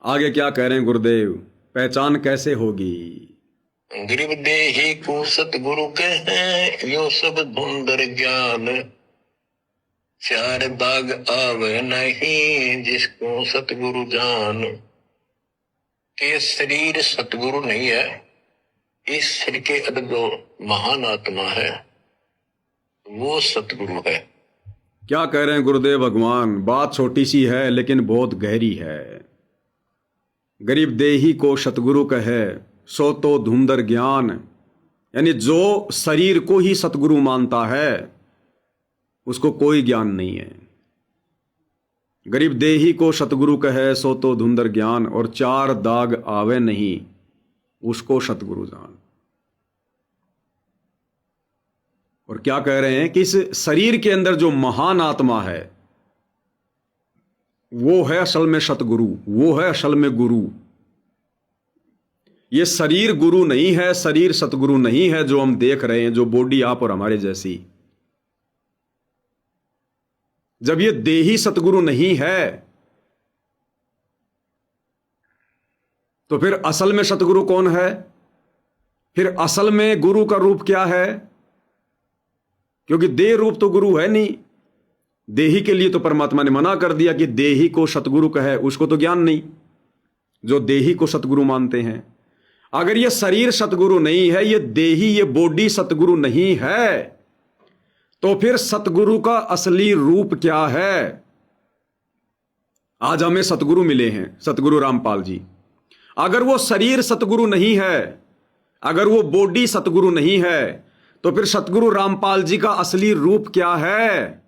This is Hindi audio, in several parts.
आगे क्या कह रहे हैं गुरुदेव, पहचान कैसे होगी? गरीब देही को सतगुरु कहे, यो सब धुंधर ज्ञान। चार दाग आवे नहीं, जिसको सतगुरु जान। ये शरीर सतगुरु नहीं है, इस शरीर के अंदर जो महान आत्मा है वो सतगुरु है। क्या कह रहे हैं गुरुदेव भगवान? बात छोटी सी है लेकिन बहुत गहरी है। गरीब देही को सतगुरु कहे, सो तो धुंधर ज्ञान। यानी जो शरीर को ही सतगुरु मानता है उसको कोई ज्ञान नहीं है। गरीब देही को सतगुरु कहे, सो तो धुंधर ज्ञान। और चार दाग आवे नहीं, उसको सतगुरु जान। और क्या कह रहे हैं कि इस शरीर के अंदर जो महान आत्मा है वो है असल में सतगुरु, वो है असल में गुरु। ये शरीर गुरु नहीं है, शरीर सतगुरु नहीं है जो हम देख रहे हैं, जो बॉडी आप और हमारे जैसी। जब ये देही सतगुरु नहीं है तो फिर असल में सतगुरु कौन है? फिर असल में गुरु का रूप क्या है? क्योंकि देह रूप तो गुरु है नहीं। देही के लिए तो परमात्मा ने मना कर दिया कि देही को सतगुरु कहे, उसको तो ज्ञान नहीं जो देही को सतगुरु मानते हैं। अगर ये शरीर सतगुरु नहीं है, ये देही, ये बॉडी सतगुरु नहीं है, तो फिर सतगुरु का असली रूप क्या है? आज हमें सतगुरु मिले हैं, सतगुरु रामपाल जी। अगर वो शरीर सतगुरु नहीं है, अगर वो बॉडी सतगुरु नहीं है, तो फिर सतगुरु रामपाल जी का असली रूप क्या है?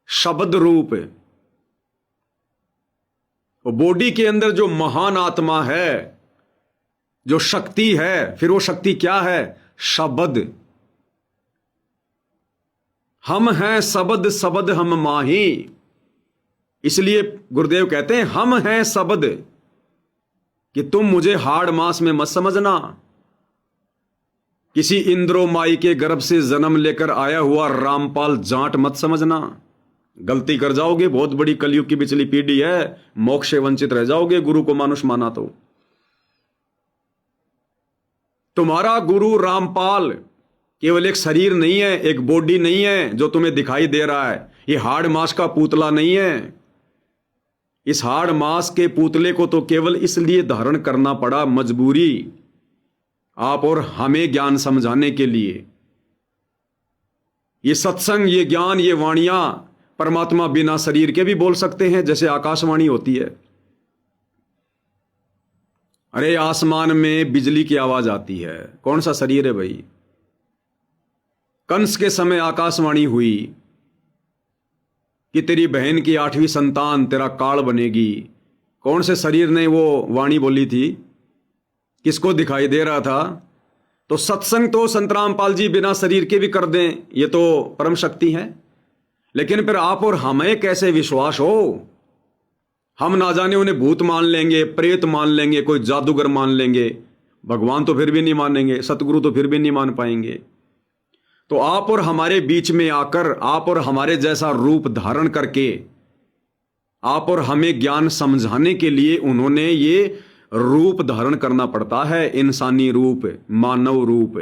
शब्द रूप। वो बॉडी के अंदर जो महान आत्मा है, जो शक्ति है, फिर वो शक्ति क्या है? शब्द। हम हैं शब्द, शब्द हम माही। इसलिए गुरुदेव कहते हैं हम हैं शब्द, कि तुम मुझे हाड़ मास में मत समझना। किसी इंद्रो माई के गर्भ से जन्म लेकर आया हुआ रामपाल जाट मत समझना। गलती कर जाओगे, बहुत बड़ी कलयुग की पिछली पीढ़ी है, मोक्ष से वंचित रह जाओगे गुरु को मानुष माना तो। तुम्हारा गुरु रामपाल केवल एक शरीर नहीं है, एक बॉडी नहीं है जो तुम्हें दिखाई दे रहा है। ये हाड़ मास का पुतला नहीं है। इस हाड़ मास के पुतले को तो केवल इसलिए धारण करना पड़ा, मजबूरी, आप और हमें ज्ञान समझाने के लिए। ये सत्संग, ये ज्ञान, ये वाणियां परमात्मा बिना शरीर के भी बोल सकते हैं, जैसे आकाशवाणी होती है। अरे आसमान में बिजली की आवाज आती है, कौन सा शरीर है भाई? कंस के समय आकाशवाणी हुई कि तेरी बहन की 8वीं संतान तेरा काल बनेगी। कौन से शरीर ने वो वाणी बोली थी? किसको दिखाई दे रहा था? तो सत्संग तो संत रामपाल जी बिना शरीर के भी कर दें, ये तो परम शक्ति है। लेकिन फिर आप और हमें कैसे विश्वास हो? हम ना जाने उन्हें भूत मान लेंगे, प्रेत मान लेंगे, कोई जादूगर मान लेंगे, भगवान तो फिर भी नहीं मानेंगे, सतगुरु तो फिर भी नहीं मान पाएंगे। तो आप और हमारे बीच में आकर, आप और हमारे जैसा रूप धारण करके, आप और हमें ज्ञान समझाने के लिए उन्होंने ये रूप धारण करना पड़ता है, इंसानी रूप, मानव रूप।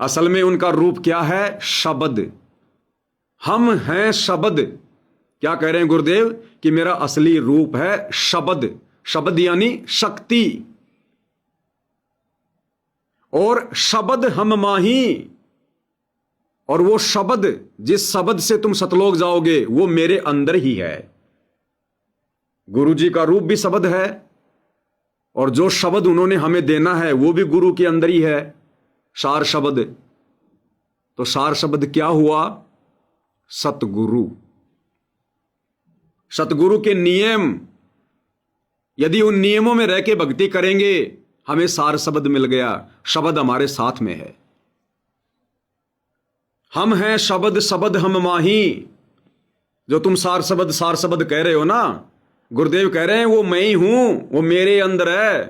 असल में उनका रूप क्या है? शब्द। हम हैं शब्द। क्या कह रहे हैं गुरुदेव? कि मेरा असली रूप है शब्द। शब्द यानी शक्ति। और शब्द हम माही। और वो शब्द, जिस शब्द से तुम सतलोक जाओगे, वो मेरे अंदर ही है। गुरु जी का रूप भी शब्द है, और जो शब्द उन्होंने हमें देना है वो भी गुरु के अंदर ही है, सार शब्द। तो सार शब्द क्या हुआ? सतगुरु। सतगुरु के नियम, यदि उन नियमों में रह के भक्ति करेंगे, हमें सार शब्द मिल गया। शब्द हमारे साथ में है। हम हैं शब्द, शब्द हम माही। जो तुम सार शब्द कह रहे हो ना, गुरुदेव कह रहे हैं वो मैं ही हूं, वो मेरे अंदर है,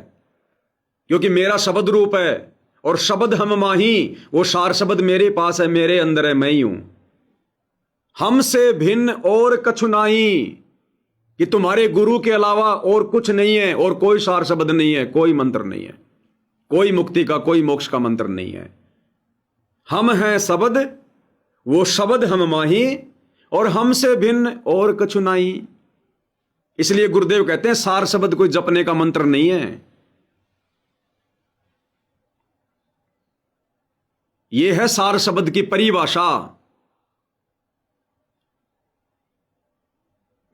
क्योंकि मेरा शब्द रूप है। और शब्द हम माही, वो सार शब्द मेरे पास है, मेरे अंदर है, मैं ही हूं। हमसे भिन्न और कछु नाही। कि तुम्हारे गुरु के अलावा और कुछ नहीं है, और कोई सार शब्द नहीं है, कोई मंत्र नहीं है, कोई मुक्ति का, कोई मोक्ष का मंत्र नहीं है। हम हैं शब्द, वो शब्द हम माही, और हमसे भिन्न और कछु नहीं। इसलिए गुरुदेव कहते हैं सार शब्द कोई जपने का मंत्र नहीं है। यह है सार शब्द की परिभाषा।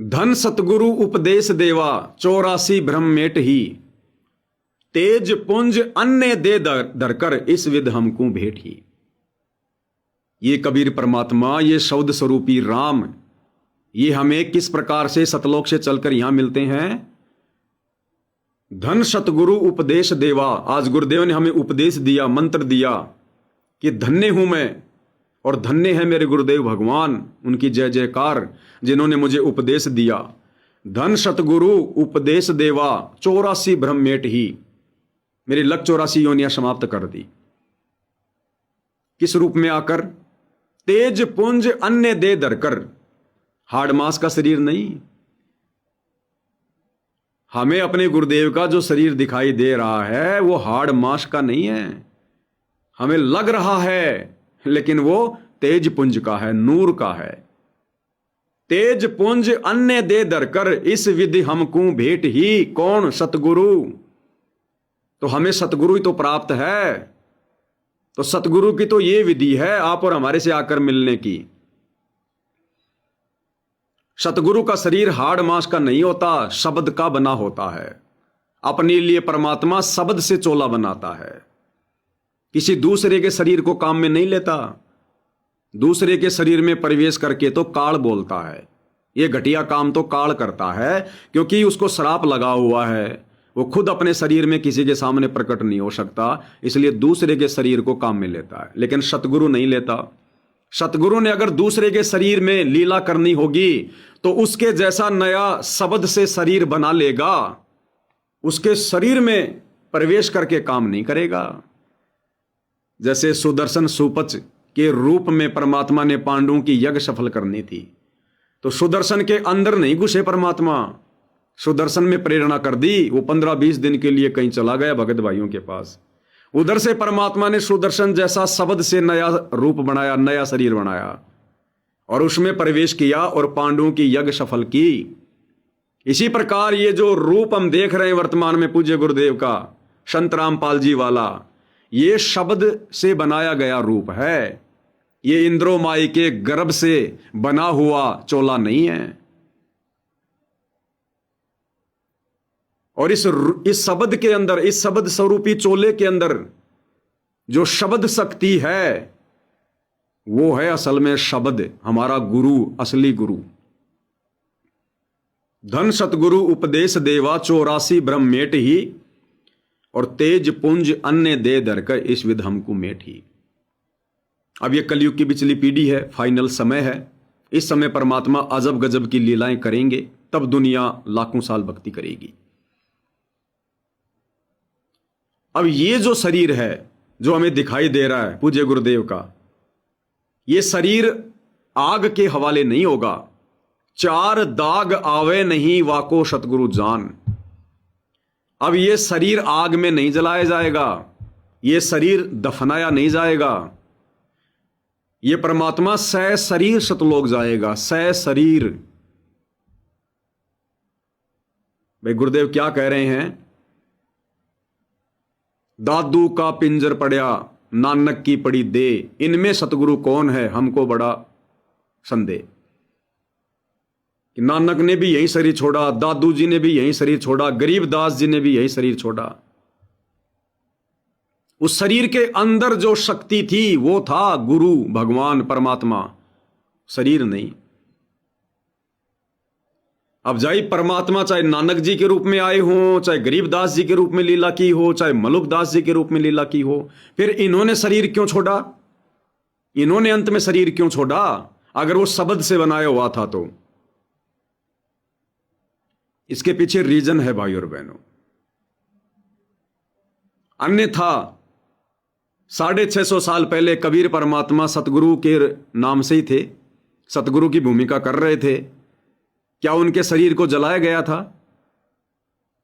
धन सतगुरु उपदेश देवा, 84 ब्रह्म मेट ही, तेज पुंज अन्य दे धरकर, इस विध हमको भेंट ही। ये कबीर परमात्मा, ये शब्द स्वरूपी राम, ये हमें किस प्रकार से सतलोक से चलकर यहां मिलते हैं। धन सतगुरु उपदेश देवा, आज गुरुदेव ने हमें उपदेश दिया, मंत्र दिया कि धन्य हूं मैं, और धन्य है मेरे गुरुदेव भगवान, उनकी जय जयकार, जिन्होंने मुझे उपदेश दिया। धन सतगुरु उपदेश देवा, 84 ब्रह्म मेट ही, मेरी लग 84 योनियां समाप्त कर दी। किस रूप में आकर? तेज पुंज अन्य दे धरकर, हाड़ मांस का शरीर नहीं। हमें अपने गुरुदेव का जो शरीर दिखाई दे रहा है वो हाड़ मांस का नहीं है। हमें लग रहा है लेकिन वो तेज पुंज का है, नूर का है। तेज पुंज अन्य दे धरकर, इस विधि हमको भेंट ही। कौन? सतगुरु। तो हमें सतगुरु ही तो प्राप्त है। तो सतगुरु की तो ये विधि है आप और हमारे से आकर मिलने की। सतगुरु का शरीर हाड़ मांस का नहीं होता, शब्द का बना होता है। अपने लिए परमात्मा शब्द से चोला बनाता है, किसी दूसरे के शरीर को काम में नहीं लेता। दूसरे के शरीर में प्रवेश करके तो काल बोलता है। ये घटिया काम तो काल करता है, क्योंकि उसको श्राप लगा हुआ है। वो खुद अपने शरीर में किसी के सामने प्रकट नहीं हो सकता, इसलिए दूसरे के शरीर को काम में लेता है। लेकिन सतगुरु नहीं लेता। सतगुरु ने अगर दूसरे के शरीर में लीला करनी होगी तो उसके जैसा नया शब्द से शरीर बना लेगा, उसके शरीर में प्रवेश करके काम नहीं करेगा। जैसे सुदर्शन सुपच के रूप में परमात्मा ने पांडवों की यज्ञ सफल करनी थी, तो सुदर्शन के अंदर नहीं घुसे परमात्मा, सुदर्शन में प्रेरणा कर दी। वो 15-20 दिन के लिए कहीं चला गया भगत भाइयों के पास। उधर से परमात्मा ने सुदर्शन जैसा शब्द से नया रूप बनाया, नया शरीर बनाया, और उसमें प्रवेश किया और पांडवों की यज्ञ सफल की। इसी प्रकार ये जो रूप हम देख रहे हैं वर्तमान में पूज्य गुरुदेव का, संत रामपाल जी वाला, ये शब्द से बनाया गया रूप है। ये इंद्रो माई के गर्भ से बना हुआ चोला नहीं है। और इस शब्द के अंदर, इस शब्द स्वरूपी चोले के अंदर जो शब्द शक्ति है, वो है असल में शब्द, हमारा गुरु, असली गुरु। धन सतगुरु उपदेश देवा, 84 ब्रह्म मेट ही, और तेज पुंज अन्य दे धरकर, इस विध हमको मेट ही। अब ये कलयुग की बिचली पीढ़ी है, फाइनल समय है। इस समय परमात्मा अजब गजब की लीलाएं करेंगे, तब दुनिया लाखों साल भक्ति करेगी। अब ये जो शरीर है जो हमें दिखाई दे रहा है पूज्य गुरुदेव का, ये शरीर आग के हवाले नहीं होगा। 4 दाग आवे नहीं वाको सतगुरु जान। अब ये शरीर आग में नहीं जलाया जाएगा, ये शरीर दफनाया नहीं जाएगा। ये परमात्मा सह शरीर सतलोक जाएगा, सह शरीर। भाई गुरुदेव क्या कह रहे हैं? दादू का पिंजर पड़या, नानक की पड़ी दे, इनमें सतगुरु कौन है हमको बड़ा संदेह। कि नानक ने भी यही शरीर छोड़ा, दादू जी ने भी यही शरीर छोड़ा, गरीबदास जी ने भी यही शरीर छोड़ा। उस शरीर के अंदर जो शक्ति थी वो था गुरु, भगवान, परमात्मा, शरीर नहीं। अब जाई परमात्मा चाहे नानक जी के रूप में आए हों, चाहे गरीबदास जी के रूप में लीला की हो, चाहे मलुकदास जी के रूप में लीला की हो, फिर इन्होंने शरीर क्यों छोड़ा? इन्होंने अंत में शरीर क्यों छोड़ा अगर वो शब्द से बनाया हुआ था तो? इसके पीछे रीजन है भाई और बहनों। अन्यथा 650 साल पहले कबीर परमात्मा सतगुरु के नाम से ही थे, सतगुरु की भूमिका कर रहे थे। क्या उनके शरीर को जलाया गया था?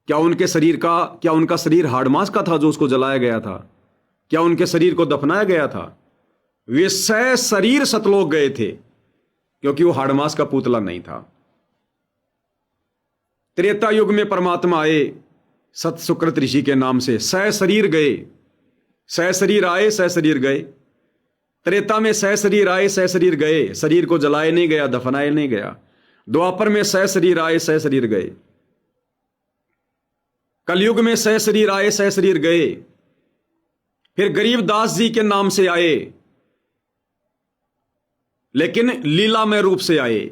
क्या उनका शरीर हाड़ मांस का था जो उसको जलाया गया था? क्या उनके शरीर को दफनाया गया था? वे शरीर सतलोक गए थे क्योंकि वो हाड़ मांस का पुतला नहीं था। त्रेता युग में परमात्मा आए सत सुकृत ऋषि के नाम से, शरीर गए, शरीर आए, शरीर गए। त्रेता में शरीर आए, शरीर गए, शरीर को जलाए नहीं गया, दफनाए नहीं गया। द्वापर में शरीर आए, शरीर गए। कलयुग में शरीर आए, शरीर गए। फिर गरीबदास जी के नाम से आए, लेकिन लीलामय रूप से आए,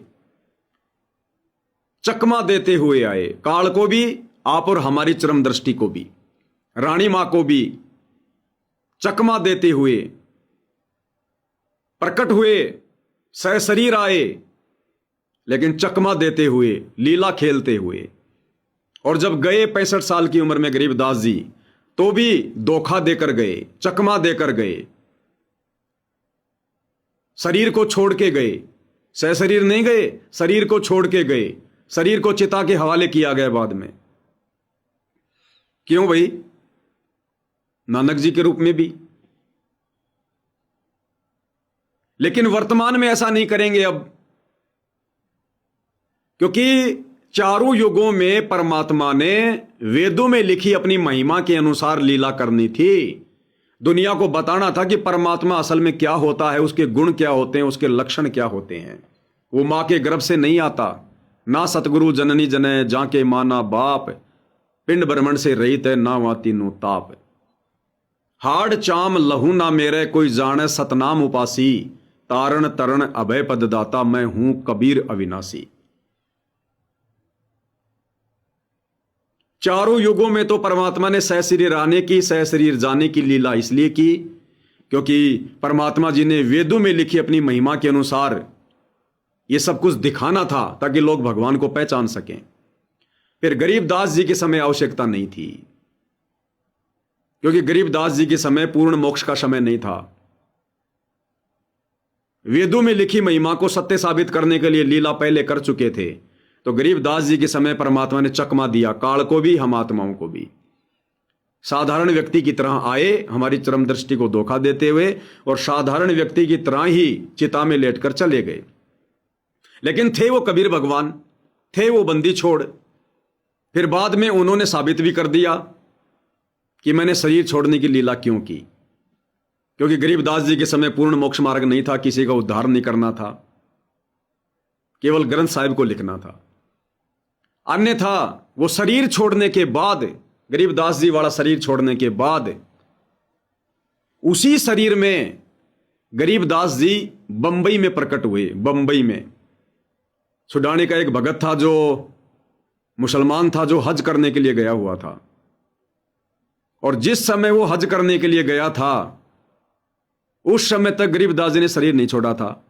चकमा देते हुए आए। काल को भी, आप और हमारी चरम दृष्टि को भी, रानी मां को भी चकमा देते हुए प्रकट हुए, शरीर आए, लेकिन चकमा देते हुए, लीला खेलते हुए। और जब गए 65 साल की उम्र में गरीबदास जी, तो भी धोखा देकर गए, चकमा देकर गए, शरीर को छोड़ के गए। शरीर नहीं गए, शरीर को छोड़ के गए। शरीर को चिता के हवाले किया गया बाद में। क्यों भाई? नानक जी के रूप में भी। लेकिन वर्तमान में ऐसा नहीं करेंगे अब, क्योंकि चारों युगों में परमात्मा ने वेदों में लिखी अपनी महिमा के अनुसार लीला करनी थी। दुनिया को बताना था कि परमात्मा असल में क्या होता है, उसके गुण क्या होते हैं, उसके लक्षण क्या होते हैं। वो मां के गर्भ से नहीं आता। ना सतगुरु जननी जने जाके माना बाप, पिंड ब्रह्मण से रहित है ना वाती नु ताप। हाड़ चाम लहू ना मेरे कोई जाने सतनाम उपासी, तारण तरण अभय पद दाता मैं हूं कबीर अविनाशी। चारों युगों में तो परमात्मा ने शरीर आने की, शरीर जाने की लीला इसलिए की क्योंकि परमात्मा जी ने वेदों में लिखी अपनी महिमा के अनुसार ये सब कुछ दिखाना था ताकि लोग भगवान को पहचान सकें। फिर गरीबदास जी के समय आवश्यकता नहीं थी, क्योंकि गरीबदास जी के समय पूर्ण मोक्ष का समय नहीं था। वेदों में लिखी महिमा को सत्य साबित करने के लिए लीला पहले कर चुके थे। तो गरीबदास जी के समय परमात्मा ने चकमा दिया, काल को भी, हम आत्माओं को भी। साधारण व्यक्ति की तरह आए, हमारी चरम दृष्टि को धोखा देते हुए, और साधारण व्यक्ति की तरह ही चिता में लेटकर चले गए। लेकिन थे वो कबीर भगवान, थे वो बंदी छोड़। फिर बाद में उन्होंने साबित भी कर दिया कि मैंने शरीर छोड़ने की लीला क्यों की। क्योंकि गरीबदास जी के समय पूर्ण मोक्ष मार्ग नहीं था, किसी का उद्धार नहीं करना था, केवल ग्रंथ साहिब को लिखना था। अन्यथा वो शरीर छोड़ने के बाद, गरीबदास जी वाला शरीर छोड़ने के बाद, उसी शरीर में गरीबदास जी बंबई में प्रकट हुए। बंबई में छुडाने का एक भगत था जो मुसलमान था, जो हज करने के लिए गया हुआ था। और जिस समय वो हज करने के लिए गया था, उस समय तक गरीबदास जी ने शरीर नहीं छोड़ा था।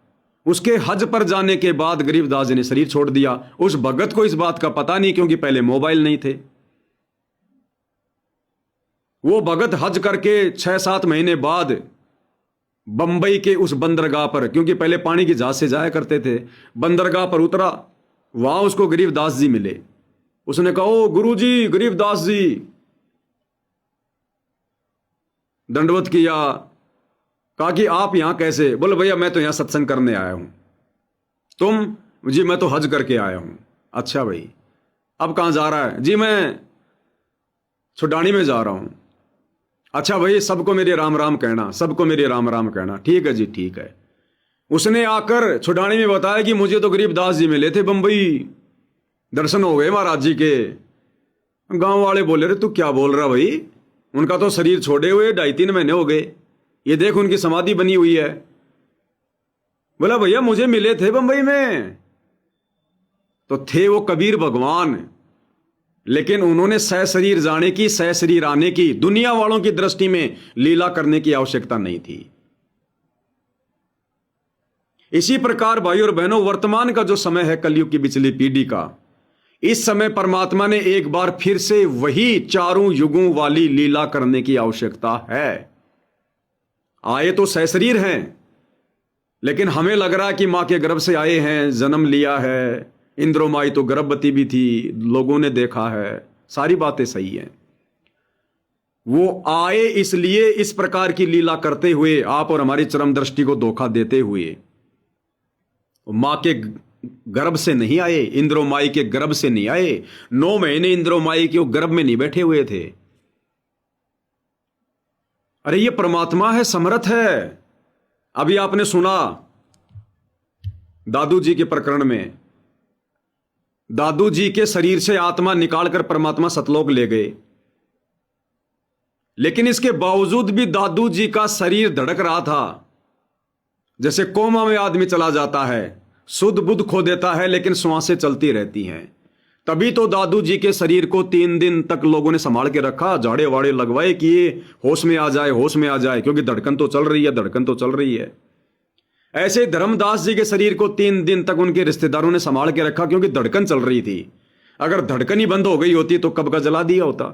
उसके हज पर जाने के बाद गरीबदास जी ने शरीर छोड़ दिया। उस भगत को इस बात का पता नहीं, क्योंकि पहले मोबाइल नहीं थे। वो भगत हज करके 6-7 महीने बाद बंबई के उस बंदरगाह पर, क्योंकि पहले पानी की जहाज से जाया करते थे, बंदरगाह पर उतरा। वहां उसको गरीबदास जी मिले। उसने कहा, ओ गुरु जी, गरीबदास जी। दंडवत किया, कहा कि आप यहां कैसे? बोले भैया मैं तो यहां सत्संग करने आया हूं। तुम? जी मैं तो हज करके आया हूं। अच्छा भाई, अब कहां जा रहा है? जी मैं छुडानी में जा रहा हूं। अच्छा भाई, सबको मेरे राम राम कहना, सबको मेरे राम राम कहना। ठीक है जी, ठीक है। उसने आकर छुडानी में बताया कि मुझे तो गरीबदास जी मिले थे बंबई, दर्शन हो गए महाराज जी के। गांव वाले बोले, रे तू क्या बोल रहा भाई? उनका तो शरीर छोड़े हुए 2.5-3 महीने हो गए, ये देख उनकी समाधि बनी हुई है। बोला भैया मुझे मिले थे बंबई में। तो थे वो कबीर भगवान, लेकिन उन्होंने शरीर जाने की, शरीर आने की, दुनिया वालों की दृष्टि में लीला करने की आवश्यकता नहीं थी। इसी प्रकार भाई और बहनों, वर्तमान का जो समय है कलयुग की पिछली पीढ़ी का, इस समय परमात्मा ने एक बार फिर से वही चारों युगों वाली लीला करने की आवश्यकता है। आए तो सशरीर हैं, लेकिन हमें लग रहा है कि मां के गर्भ से आए हैं, जन्म लिया है, इंद्रोमाई तो गर्भवती भी थी, लोगों ने देखा है, सारी बातें सही हैं। वो आए इसलिए इस प्रकार की लीला करते हुए, आप और हमारी चरम दृष्टि को धोखा देते हुए। मां के गर्भ से नहीं आए, इंद्रोमाई के गर्भ से नहीं आए। 9 महीने इंद्रोमाई के वो गर्भ में नहीं बैठे हुए थे। अरे ये परमात्मा है, समर्थ है। अभी आपने सुना दादू जी के प्रकरण में, दादू जी के शरीर से आत्मा निकालकर परमात्मा सतलोक ले गए, लेकिन इसके बावजूद भी दादू जी का शरीर धड़क रहा था। जैसे कोमा में आदमी चला जाता है, शुद्ध बुद्ध खो देता है, लेकिन श्वासें चलती रहती हैं। तभी तो दादू जी के शरीर को 3 दिन तक लोगों ने संभाल के रखा, झाड़े वाड़े लगवाए कि ये होश में आ जाए, होश में आ जाए, क्योंकि धड़कन तो चल रही है, धड़कन तो चल रही है। ऐसे धर्मदास जी के शरीर को 3 दिन तक उनके रिश्तेदारों ने संभाल के रखा, क्योंकि धड़कन चल रही थी। अगर धड़कन ही बंद हो गई होती तो कब का जला दिया होता।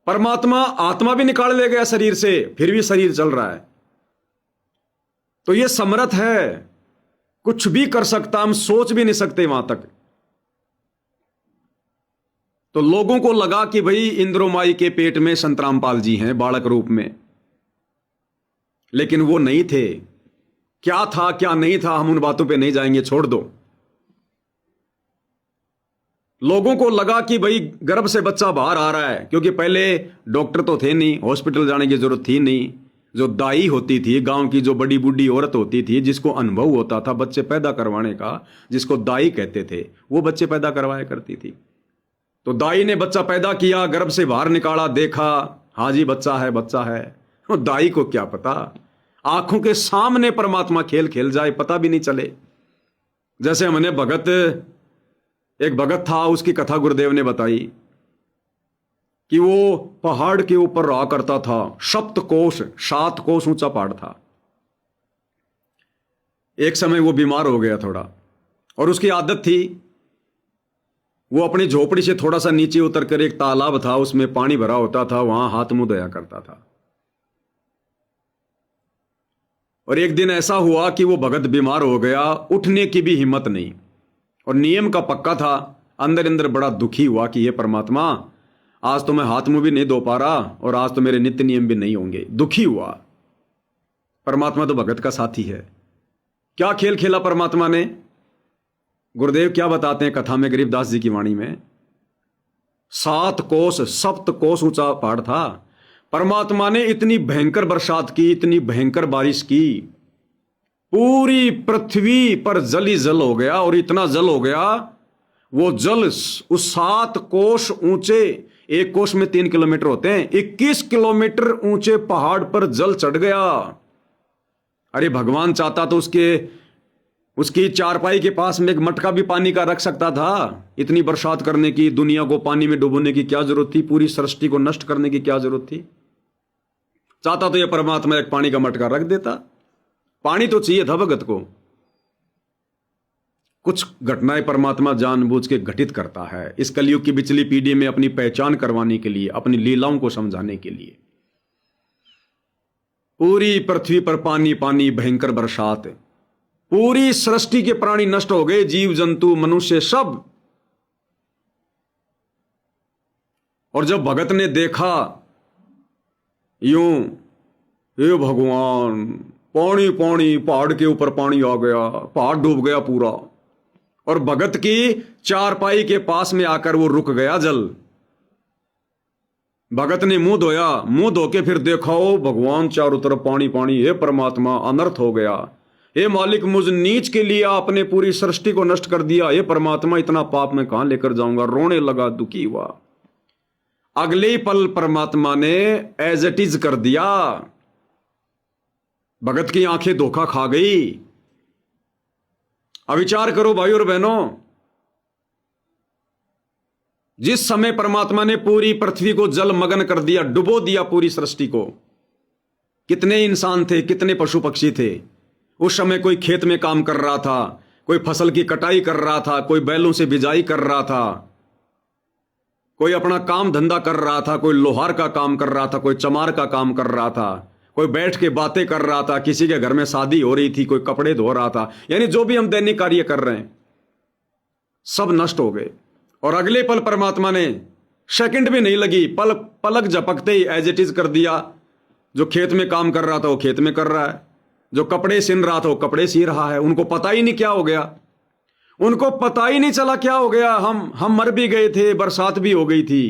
परमात्मा आत्मा भी निकाल ले गया शरीर से, फिर भी शरीर चल रहा है। तो ये समर्थ है, कुछ भी कर सकता, हम सोच भी नहीं सकते वहां तक। तो लोगों को लगा कि भाई इंद्रोमाई के पेट में संतरामपाल जी हैं बालक रूप में, लेकिन वो नहीं थे। क्या था क्या नहीं था, हम उन बातों पे नहीं जाएंगे, छोड़ दो। लोगों को लगा कि भाई गर्भ से बच्चा बाहर आ रहा है, क्योंकि पहले डॉक्टर तो थे नहीं, हॉस्पिटल जाने की जरूरत थी नहीं। जो दाई होती थी, गांव की जो बड़ी बूढ़ी औरत होती थी, जिसको अनुभव होता था बच्चे पैदा करवाने का, जिसको दाई कहते थे, वो बच्चे पैदा करवाया करती थी। तो दाई ने बच्चा पैदा किया, गर्भ से बाहर निकाला, देखा हाँ जी बच्चा है, बच्चा है। और दाई को क्या पता, आंखों के सामने परमात्मा खेल खेल जाए, पता भी नहीं चले। जैसे हमने एक भगत था, उसकी कथा गुरुदेव ने बताई कि वो पहाड़ के ऊपर रहा करता था। 7 कोस ऊंचा पहाड़ था। एक समय वो बीमार हो गया थोड़ा, और उसकी आदत थी, वो अपनी झोपड़ी से थोड़ा सा नीचे उतरकर एक तालाब था, उसमें पानी भरा होता था, वहां हाथ मुंह धोया करता था। और एक दिन ऐसा हुआ कि वो भगत बीमार हो गया, उठने की भी हिम्मत नहीं, और नियम का पक्का था। अंदर अंदर बड़ा दुखी हुआ कि ये परमात्मा, आज तो मैं हाथ मुंह भी नहीं धो पा रहा, और आज तो मेरे नित्य नियम भी नहीं होंगे। दुखी हुआ। परमात्मा तो भगत का साथी है। क्या खेल खेला परमात्मा ने, गुरुदेव क्या बताते हैं कथा में, गरीबदास जी की वाणी में। 7 कोस ऊंचा पहाड़ था। परमात्मा ने इतनी भयंकर बरसात की, इतनी भयंकर बारिश की, पूरी पृथ्वी पर जल ही जल हो गया। और इतना जल हो गया, वो जल उस 7 कोस ऊंचे, एक कोस में 3 किलोमीटर होते हैं, 21 किलोमीटर ऊंचे पहाड़ पर जल चढ़ गया। अरे भगवान चाहता तो उसकी चारपाई के पास में एक मटका भी पानी का रख सकता था। इतनी बरसात करने की, दुनिया को पानी में डुबोने की क्या जरूरत थी, पूरी सृष्टि को नष्ट करने की क्या जरूरत थी। चाहता तो यह परमात्मा एक पानी का मटका रख देता। पानी तो चाहिए था भगत को। कुछ घटनाएं परमात्मा जानबूझ के घटित करता है इस कलयुग की बिचली पीढ़ी में, अपनी पहचान करवाने के लिए, अपनी लीलाओं को समझाने के लिए। पूरी पृथ्वी पर पानी पानी, भयंकर बरसात, पूरी सृष्टि के प्राणी नष्ट हो गए, जीव जंतु मनुष्य सब। और जब भगत ने देखा यूं, हे भगवान, पानी पानी, पहाड़ के ऊपर पानी आ गया, पहाड़ डूब गया पूरा, और भगत की चारपाई के पास में आकर वो रुक गया जल। भगत ने मुंह धोया, मुंह धो के फिर देखा, ओ भगवान, चारों तरफ पानी पानी। हे परमात्मा, अनर्थ हो गया। हे मालिक, मुझ नीच के लिए आपने पूरी सृष्टि को नष्ट कर दिया। हे परमात्मा, इतना पाप मैं कहां लेकर जाऊंगा। रोने लगा, दुखी हुआ। अगले ही पल परमात्मा ने एज इट इज कर दिया। भगत की आंखें धोखा खा गई। अब विचार करो भाई और बहनों, जिस समय परमात्मा ने पूरी पृथ्वी को जलमग्न कर दिया, डुबो दिया पूरी सृष्टि को, कितने इंसान थे, कितने पशु पक्षी थे। उस समय कोई खेत में काम कर रहा था, कोई फसल की कटाई कर रहा था, कोई बैलों से बिजाई कर रहा था, कोई अपना काम धंधा कर रहा था, कोई लोहार का काम कर रहा था, कोई चमार का काम कर रहा था, कोई बैठ के बातें कर रहा था, किसी के घर में शादी हो रही थी, कोई कपड़े धो रहा था। यानी जो भी हम दैनिक कार्य कर रहे हैं, सब नष्ट हो गए। और अगले पल परमात्मा ने, सेकंड भी नहीं लगी, पलक झपकते ही एज इट इज कर दिया। जो खेत में काम कर रहा था वो खेत में कर रहा है, जो कपड़े सिल रहा था वो कपड़े सी रहा है। उनको पता ही नहीं क्या हो गया, उनको पता ही नहीं चला क्या हो गया। हम मर भी गए थे, बरसात भी हो गई थी,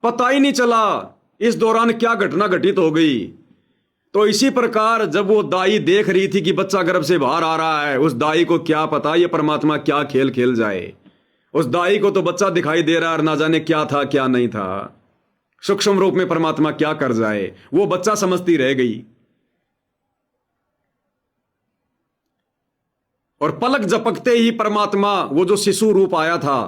पता ही नहीं चला इस दौरान क्या घटना घटित हो गई। तो इसी प्रकार जब वो दाई देख रही थी कि बच्चा गर्भ से बाहर आ रहा है, उस दाई को क्या पता ये परमात्मा क्या खेल खेल जाए। उस दाई को तो बच्चा दिखाई दे रहा है और ना जाने क्या था क्या नहीं था, सूक्ष्म रूप में परमात्मा क्या कर जाए, वो बच्चा समझती रह गई। और पलक झपकते ही परमात्मा, वो जो शिशु रूप आया था,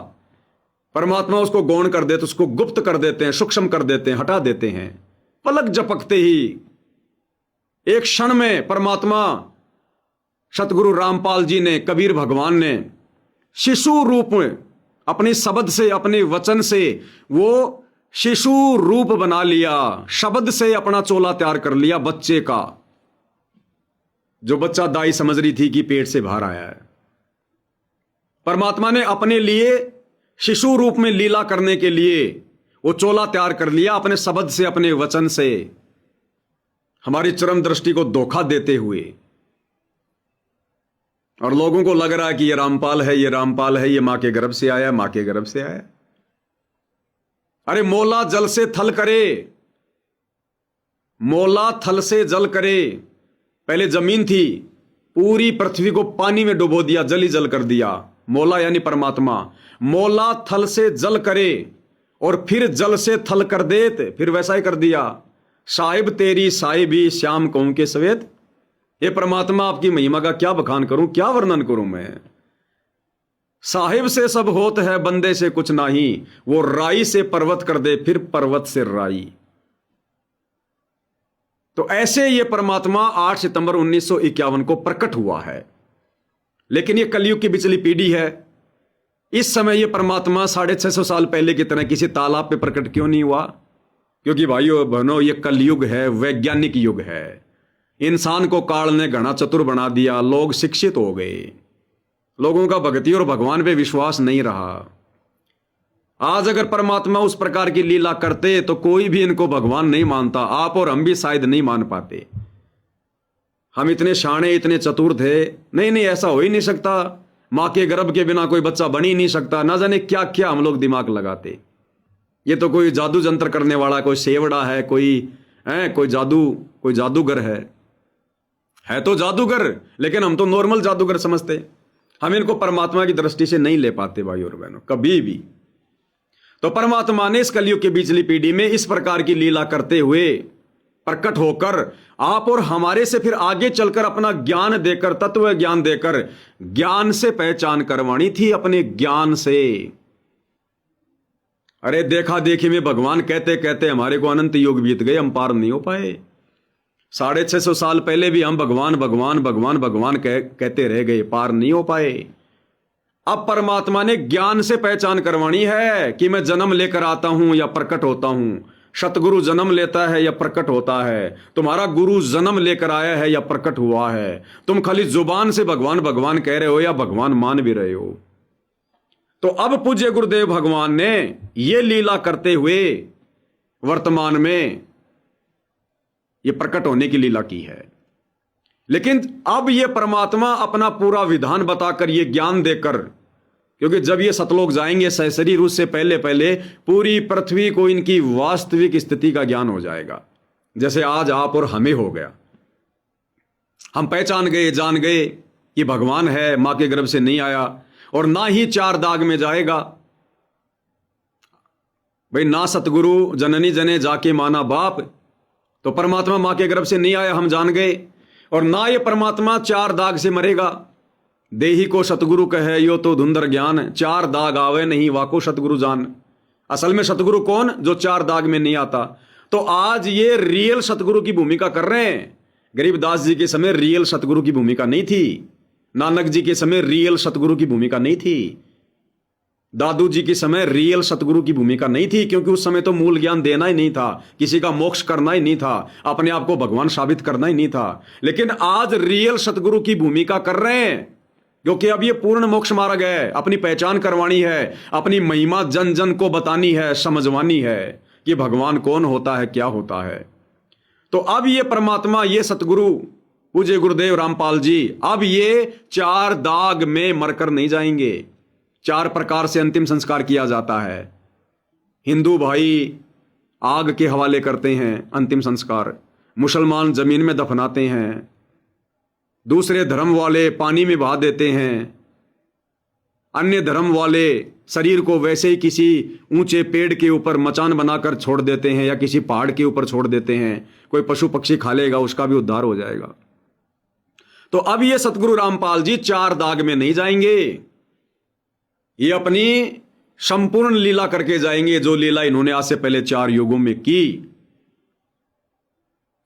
परमात्मा उसको गौण कर देते, उसको गुप्त कर देते हैं, सूक्ष्म कर देते हैं, हटा देते हैं। पलक झपकते ही एक क्षण में परमात्मा, सतगुरु रामपाल जी ने, कबीर भगवान ने शिशु रूप में अपने शब्द से, अपने वचन से वो शिशु रूप बना लिया। शब्द से अपना चोला तैयार कर लिया बच्चे का, जो बच्चा दाई समझ रही थी कि पेट से बाहर आया है। परमात्मा ने अपने लिए शिशु रूप में लीला करने के लिए वो चोला तैयार कर लिया, अपने शब्द से, अपने वचन से, हमारी चरम दृष्टि को धोखा देते हुए। और लोगों को लग रहा है कि ये रामपाल है, ये रामपाल है, ये मां के गर्भ से आया, मां के गर्भ से आया। अरे मोला जल से थल करे, मोला थल से जल करे। पहले जमीन थी, पूरी पृथ्वी को पानी में डुबो दिया, जल ही जल कर दिया। मोला यानी परमात्मा, मोला थल से जल करे और फिर जल से थल कर देत, फिर वैसा ही कर दिया। साहिब तेरी साहिबी श्याम कौम के सवेत। ये परमात्मा आपकी महिमा का क्या बखान करूं, क्या वर्णन करूं मैं। साहिब से सब होत है, बंदे से कुछ नहीं। वो राई से पर्वत कर दे, फिर पर्वत से राई। तो ऐसे ये परमात्मा 8 सितंबर 1951 को प्रकट हुआ है। लेकिन ये कलयुग की बिचली पीढ़ी है। इस समय ये परमात्मा 650 साल पहले की तरह किसी तालाब पे प्रकट क्यों नहीं हुआ? क्योंकि भाइयों बहनों, ये कलयुग है, वैज्ञानिक युग है। इंसान को काल ने घना चतुर बना दिया, लोग शिक्षित हो गए, लोगों का भक्ति और भगवान पे विश्वास नहीं रहा। आज अगर परमात्मा उस प्रकार की लीला करते तो कोई भी इनको भगवान नहीं मानता। आप और हम भी शायद नहीं मान पाते। हम इतने शाणे, इतने चतुर थे। नहीं, ऐसा हो ही नहीं सकता। मां के गर्भ के बिना कोई बच्चा बन ही नहीं सकता। ना जाने क्या क्या हम लोग दिमाग लगाते। ये तो कोई जादू जंत्र करने वाला, कोई सेवड़ा है, कोई जादूगर है तो जादूगर, लेकिन हम तो नॉर्मल जादूगर समझते। हम इनको परमात्मा की दृष्टि से नहीं ले पाते भाई और बहनों, कभी भी। तो परमात्मा ने इस कलयुग के बिचली पीढ़ी में इस प्रकार की लीला करते हुए प्रकट होकर आप और हमारे से फिर आगे चलकर अपना ज्ञान देकर, तत्व ज्ञान देकर, ज्ञान से पहचान करवानी थी, अपने ज्ञान से। अरे देखा देखी में भगवान कहते कहते हमारे को अनंत युग बीत गए, हम पार नहीं हो पाए। 650 साल पहले भी हम भगवान भगवान भगवान भगवान कहते रह गए, पार नहीं हो पाए। अब परमात्मा ने ज्ञान से पहचान करवानी है कि मैं जन्म लेकर आता हूं या प्रकट होता हूं। सतगुरु जन्म लेता है या प्रकट होता है। तुम्हारा गुरु जन्म लेकर आया है या प्रकट हुआ है। तुम खाली जुबान से भगवान भगवान कह रहे हो या भगवान मान भी रहे हो। तो अब पूज्य गुरुदेव भगवान ने यह लीला करते हुए वर्तमान में यह प्रकट होने की लीला की है। लेकिन अब यह परमात्मा अपना पूरा विधान बताकर, यह ज्ञान देकर, क्योंकि जब ये सतलोक जाएंगे सहशरीर, उससे पहले पहले पूरी पृथ्वी को इनकी वास्तविक स्थिति का ज्ञान हो जाएगा, जैसे आज आप और हमें हो गया। हम पहचान गए, जान गए कि भगवान है, मां के गर्भ से नहीं आया और ना ही 4 दाग में जाएगा। भाई ना सतगुरु जननी जने जाके माना बाप, तो परमात्मा मां के गर्भ से नहीं आया, हम जान गए। और ना ये परमात्मा 4 दाग से मरेगा। देही को सतगुरु कहे यो तो धुंधर ज्ञान, 4 दाग आवे नहीं वाको सतगुरु जान। असल में सतगुरु कौन? जो 4 दाग में नहीं आता। तो आज ये रियल सतगुरु की भूमिका कर रहे हैं। गरीबदास जी के समय रियल सतगुरु की भूमिका नहीं थी। नानक जी के समय रियल सतगुरु की भूमिका नहीं थी। दादू जी के समय रियल सतगुरु की भूमिका नहीं थी, क्योंकि उस समय तो मूल ज्ञान देना ही नहीं था, किसी का मोक्ष करना ही नहीं था, अपने आप को भगवान साबित करना ही नहीं था। लेकिन आज रियल सतगुरु की भूमिका कर रहे हैं क्योंकि अब ये पूर्ण मोक्ष मार्ग है, अपनी पहचान करवानी है, अपनी महिमा जन जन को बतानी है, समझवानी है कि भगवान कौन होता है, क्या होता है। तो अब ये परमात्मा, ये सतगुरु पूज्य गुरुदेव रामपाल जी, अब ये 4 दाग में मरकर नहीं जाएंगे। 4 प्रकार से अंतिम संस्कार किया जाता है। हिंदू भाई आग के हवाले करते हैं अंतिम संस्कार, मुसलमान जमीन में दफनाते हैं, दूसरे धर्म वाले पानी में बहा देते हैं, अन्य धर्म वाले शरीर को वैसे ही किसी ऊंचे पेड़ के ऊपर मचान बनाकर छोड़ देते हैं या किसी पहाड़ के ऊपर छोड़ देते हैं, कोई पशु पक्षी खा लेगा, उसका भी उद्धार हो जाएगा। तो अब ये सतगुरु रामपाल जी 4 दाग में नहीं जाएंगे, ये अपनी संपूर्ण लीला करके जाएंगे, जो लीला इन्होंने आज से पहले 4 युगों में की।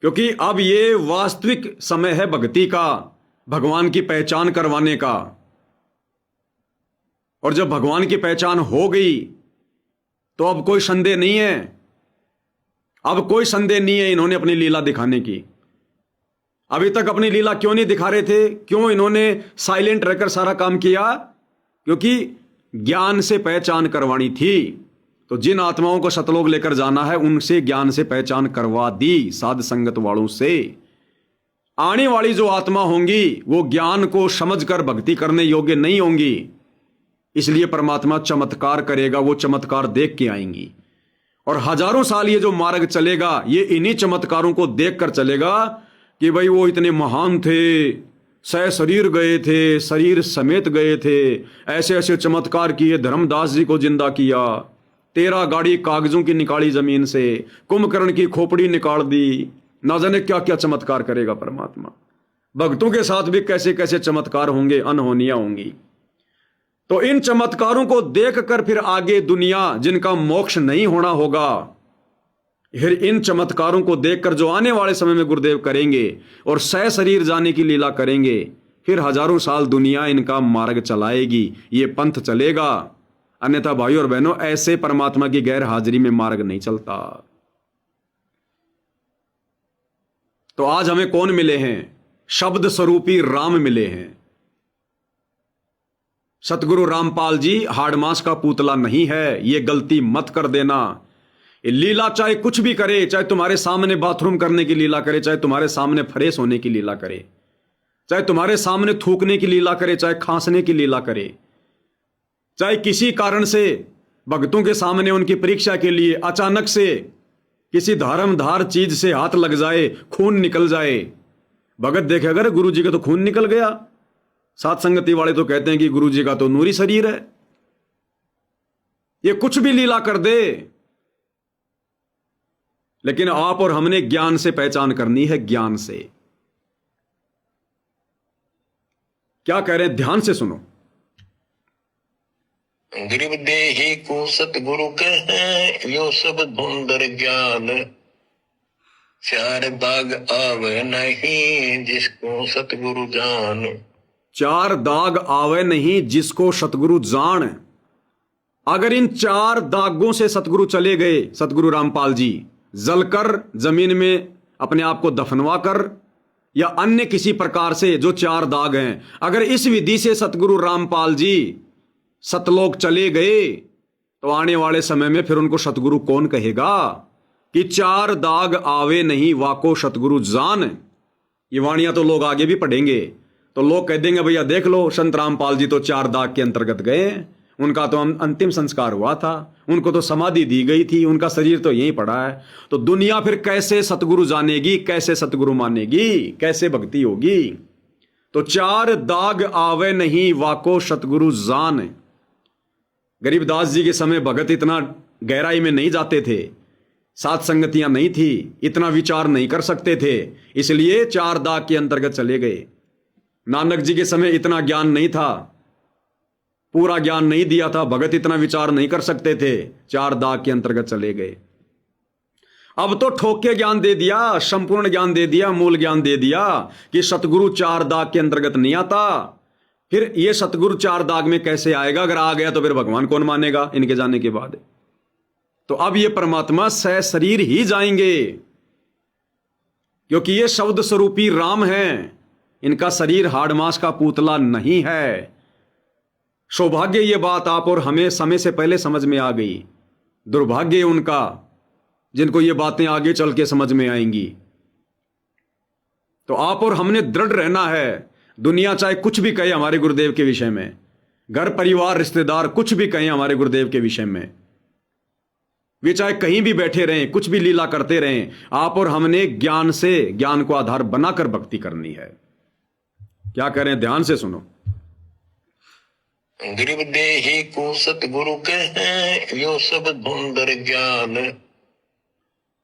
क्योंकि अब ये वास्तविक समय है भक्ति का, भगवान की पहचान करवाने का। और जब भगवान की पहचान हो गई तो अब कोई संदेह नहीं है, अब कोई संदेह नहीं है इन्होंने अपनी लीला दिखाने की। अभी तक अपनी लीला क्यों नहीं दिखा रहे थे, क्यों इन्होंने साइलेंट रहकर सारा काम किया? क्योंकि ज्ञान से पहचान करवानी थी। तो जिन आत्माओं को सतलोक लेकर जाना है उनसे ज्ञान से पहचान करवा दी, साध संगत वालों से। आने वाली जो आत्मा होंगी वो ज्ञान को समझकर भक्ति करने योग्य नहीं होंगी, इसलिए परमात्मा चमत्कार करेगा, वो चमत्कार देख के आएंगी। और हजारों साल ये जो मार्ग चलेगा ये इन्हीं चमत्कारों को देखकर चलेगा कि भाई वो इतने महान थे, सह शरीर गए थे, शरीर समेत गए थे, ऐसे ऐसे चमत्कार किए, धर्मदास जी को जिंदा किया, 13 गाड़ी कागजों की निकाली जमीन से, कुंभकर्ण की खोपड़ी निकाल दी, ना जाने क्या क्या चमत्कार करेगा परमात्मा। भक्तों के साथ भी कैसे कैसे चमत्कार होंगे, अनहोनियां होंगी। तो इन चमत्कारों को देखकर फिर आगे दुनिया जिनका मोक्ष नहीं होना होगा, फिर इन चमत्कारों को देखकर जो आने वाले समय में गुरुदेव करेंगे और सह शरीर जाने की लीला करेंगे, फिर हजारों साल दुनिया इनका मार्ग चलाएगी, ये पंथ चलेगा। अन्यथा भाइयों और बहनों, ऐसे परमात्मा की गैर हाजिरी में मार्ग नहीं चलता। तो आज हमें कौन मिले हैं? शब्द स्वरूपी राम मिले हैं। सतगुरु रामपाल जी हाड़मास का पुतला नहीं है, ये गलती मत कर देना। लीला चाहे कुछ भी करे, चाहे तुम्हारे सामने बाथरूम करने की लीला करे, चाहे तुम्हारे सामने फ्रेश होने की लीला करे, चाहे तुम्हारे सामने थूकने की लीला करे, चाहे खांसने की लीला करे, चाहे किसी कारण से भक्तों के सामने उनकी परीक्षा के लिए अचानक से किसी धारमधार चीज से हाथ लग जाए, खून निकल जाए। भगत देखे अगर गुरु जी का तो खून निकल गया, साथ संगति वाले तो कहते हैं कि गुरु जी का तो नूरी शरीर है। ये कुछ भी लीला कर दे, लेकिन आप और हमने ज्ञान से पहचान करनी है, ज्ञान से। क्या कह रहे हैं, ध्यान से सुनो। गरीब देही को सतगुरु कहे, यो सब धुंधर ज्ञान, 4 दाग आवे नहीं जिसको सतगुरु जान। 4 दाग आवे नहीं जिसको सतगुरु जान। अगर इन 4 दागों से सतगुरु चले गए, सतगुरु रामपाल जी, जलकर जमीन में अपने आप को दफनवा कर या अन्य किसी प्रकार से जो 4 दाग हैं, अगर इस विधि से सतगुरु रामपाल जी सतलोक चले गए तो आने वाले समय में फिर उनको सतगुरु कौन कहेगा कि 4 दाग आवे नहीं वाको सतगुरु जान। ये वाणियां तो लोग आगे भी पढ़ेंगे तो लोग कह देंगे भैया देख लो संत रामपाल जी तो 4 दाग के अंतर्गत गए, उनका तो अंतिम संस्कार हुआ था, उनको तो समाधि दी गई थी, उनका शरीर तो यहीं पड़ा है। तो दुनिया फिर कैसे सतगुरु जानेगी, कैसे सतगुरु मानेगी, कैसे भक्ति होगी? तो 4 दाग आवे नहीं वाको सतगुरु जान। गरीबदास जी के समय भगत इतना गहराई में नहीं जाते थे, सात संगतियां नहीं थी, इतना विचार नहीं कर सकते थे, इसलिए 4 दाग के अंतर्गत चले गए। नानक जी के समय इतना ज्ञान नहीं था, पूरा ज्ञान नहीं दिया था, भगत इतना विचार नहीं कर सकते थे, 4 दाग के अंतर्गत चले गए। अब तो ठोक के ज्ञान दे दिया, संपूर्ण ज्ञान दे दिया, मूल ज्ञान दे दिया कि सतगुरु 4 दाग के अंतर्गत नहीं आता। फिर ये सतगुरु 4 दाग में कैसे आएगा? अगर आ गया तो फिर भगवान कौन मानेगा इनके जाने के बाद? तो अब ये परमात्मा सह शरीर ही जाएंगे, क्योंकि ये शब्द स्वरूपी राम हैं, इनका शरीर हाड़ मांस का पुतला नहीं है। सौभाग्य ये बात आप और हमें समय से पहले समझ में आ गई। दुर्भाग्य उनका जिनको ये बातें आगे चल के समझ में आएंगी। तो आप और हमने दृढ़ रहना है। दुनिया चाहे कुछ भी कहे हमारे गुरुदेव के विषय में, घर परिवार रिश्तेदार कुछ भी कहें हमारे गुरुदेव के विषय में, वे चाहे कहीं भी बैठे रहें, कुछ भी लीला करते रहें, आप और हमने ज्ञान से, ज्ञान को आधार बनाकर भक्ति करनी है। क्या करें, ध्यान से सुनो। गरीब देही को सतगुरु कहें, यो सब धुंधर ज्ञान।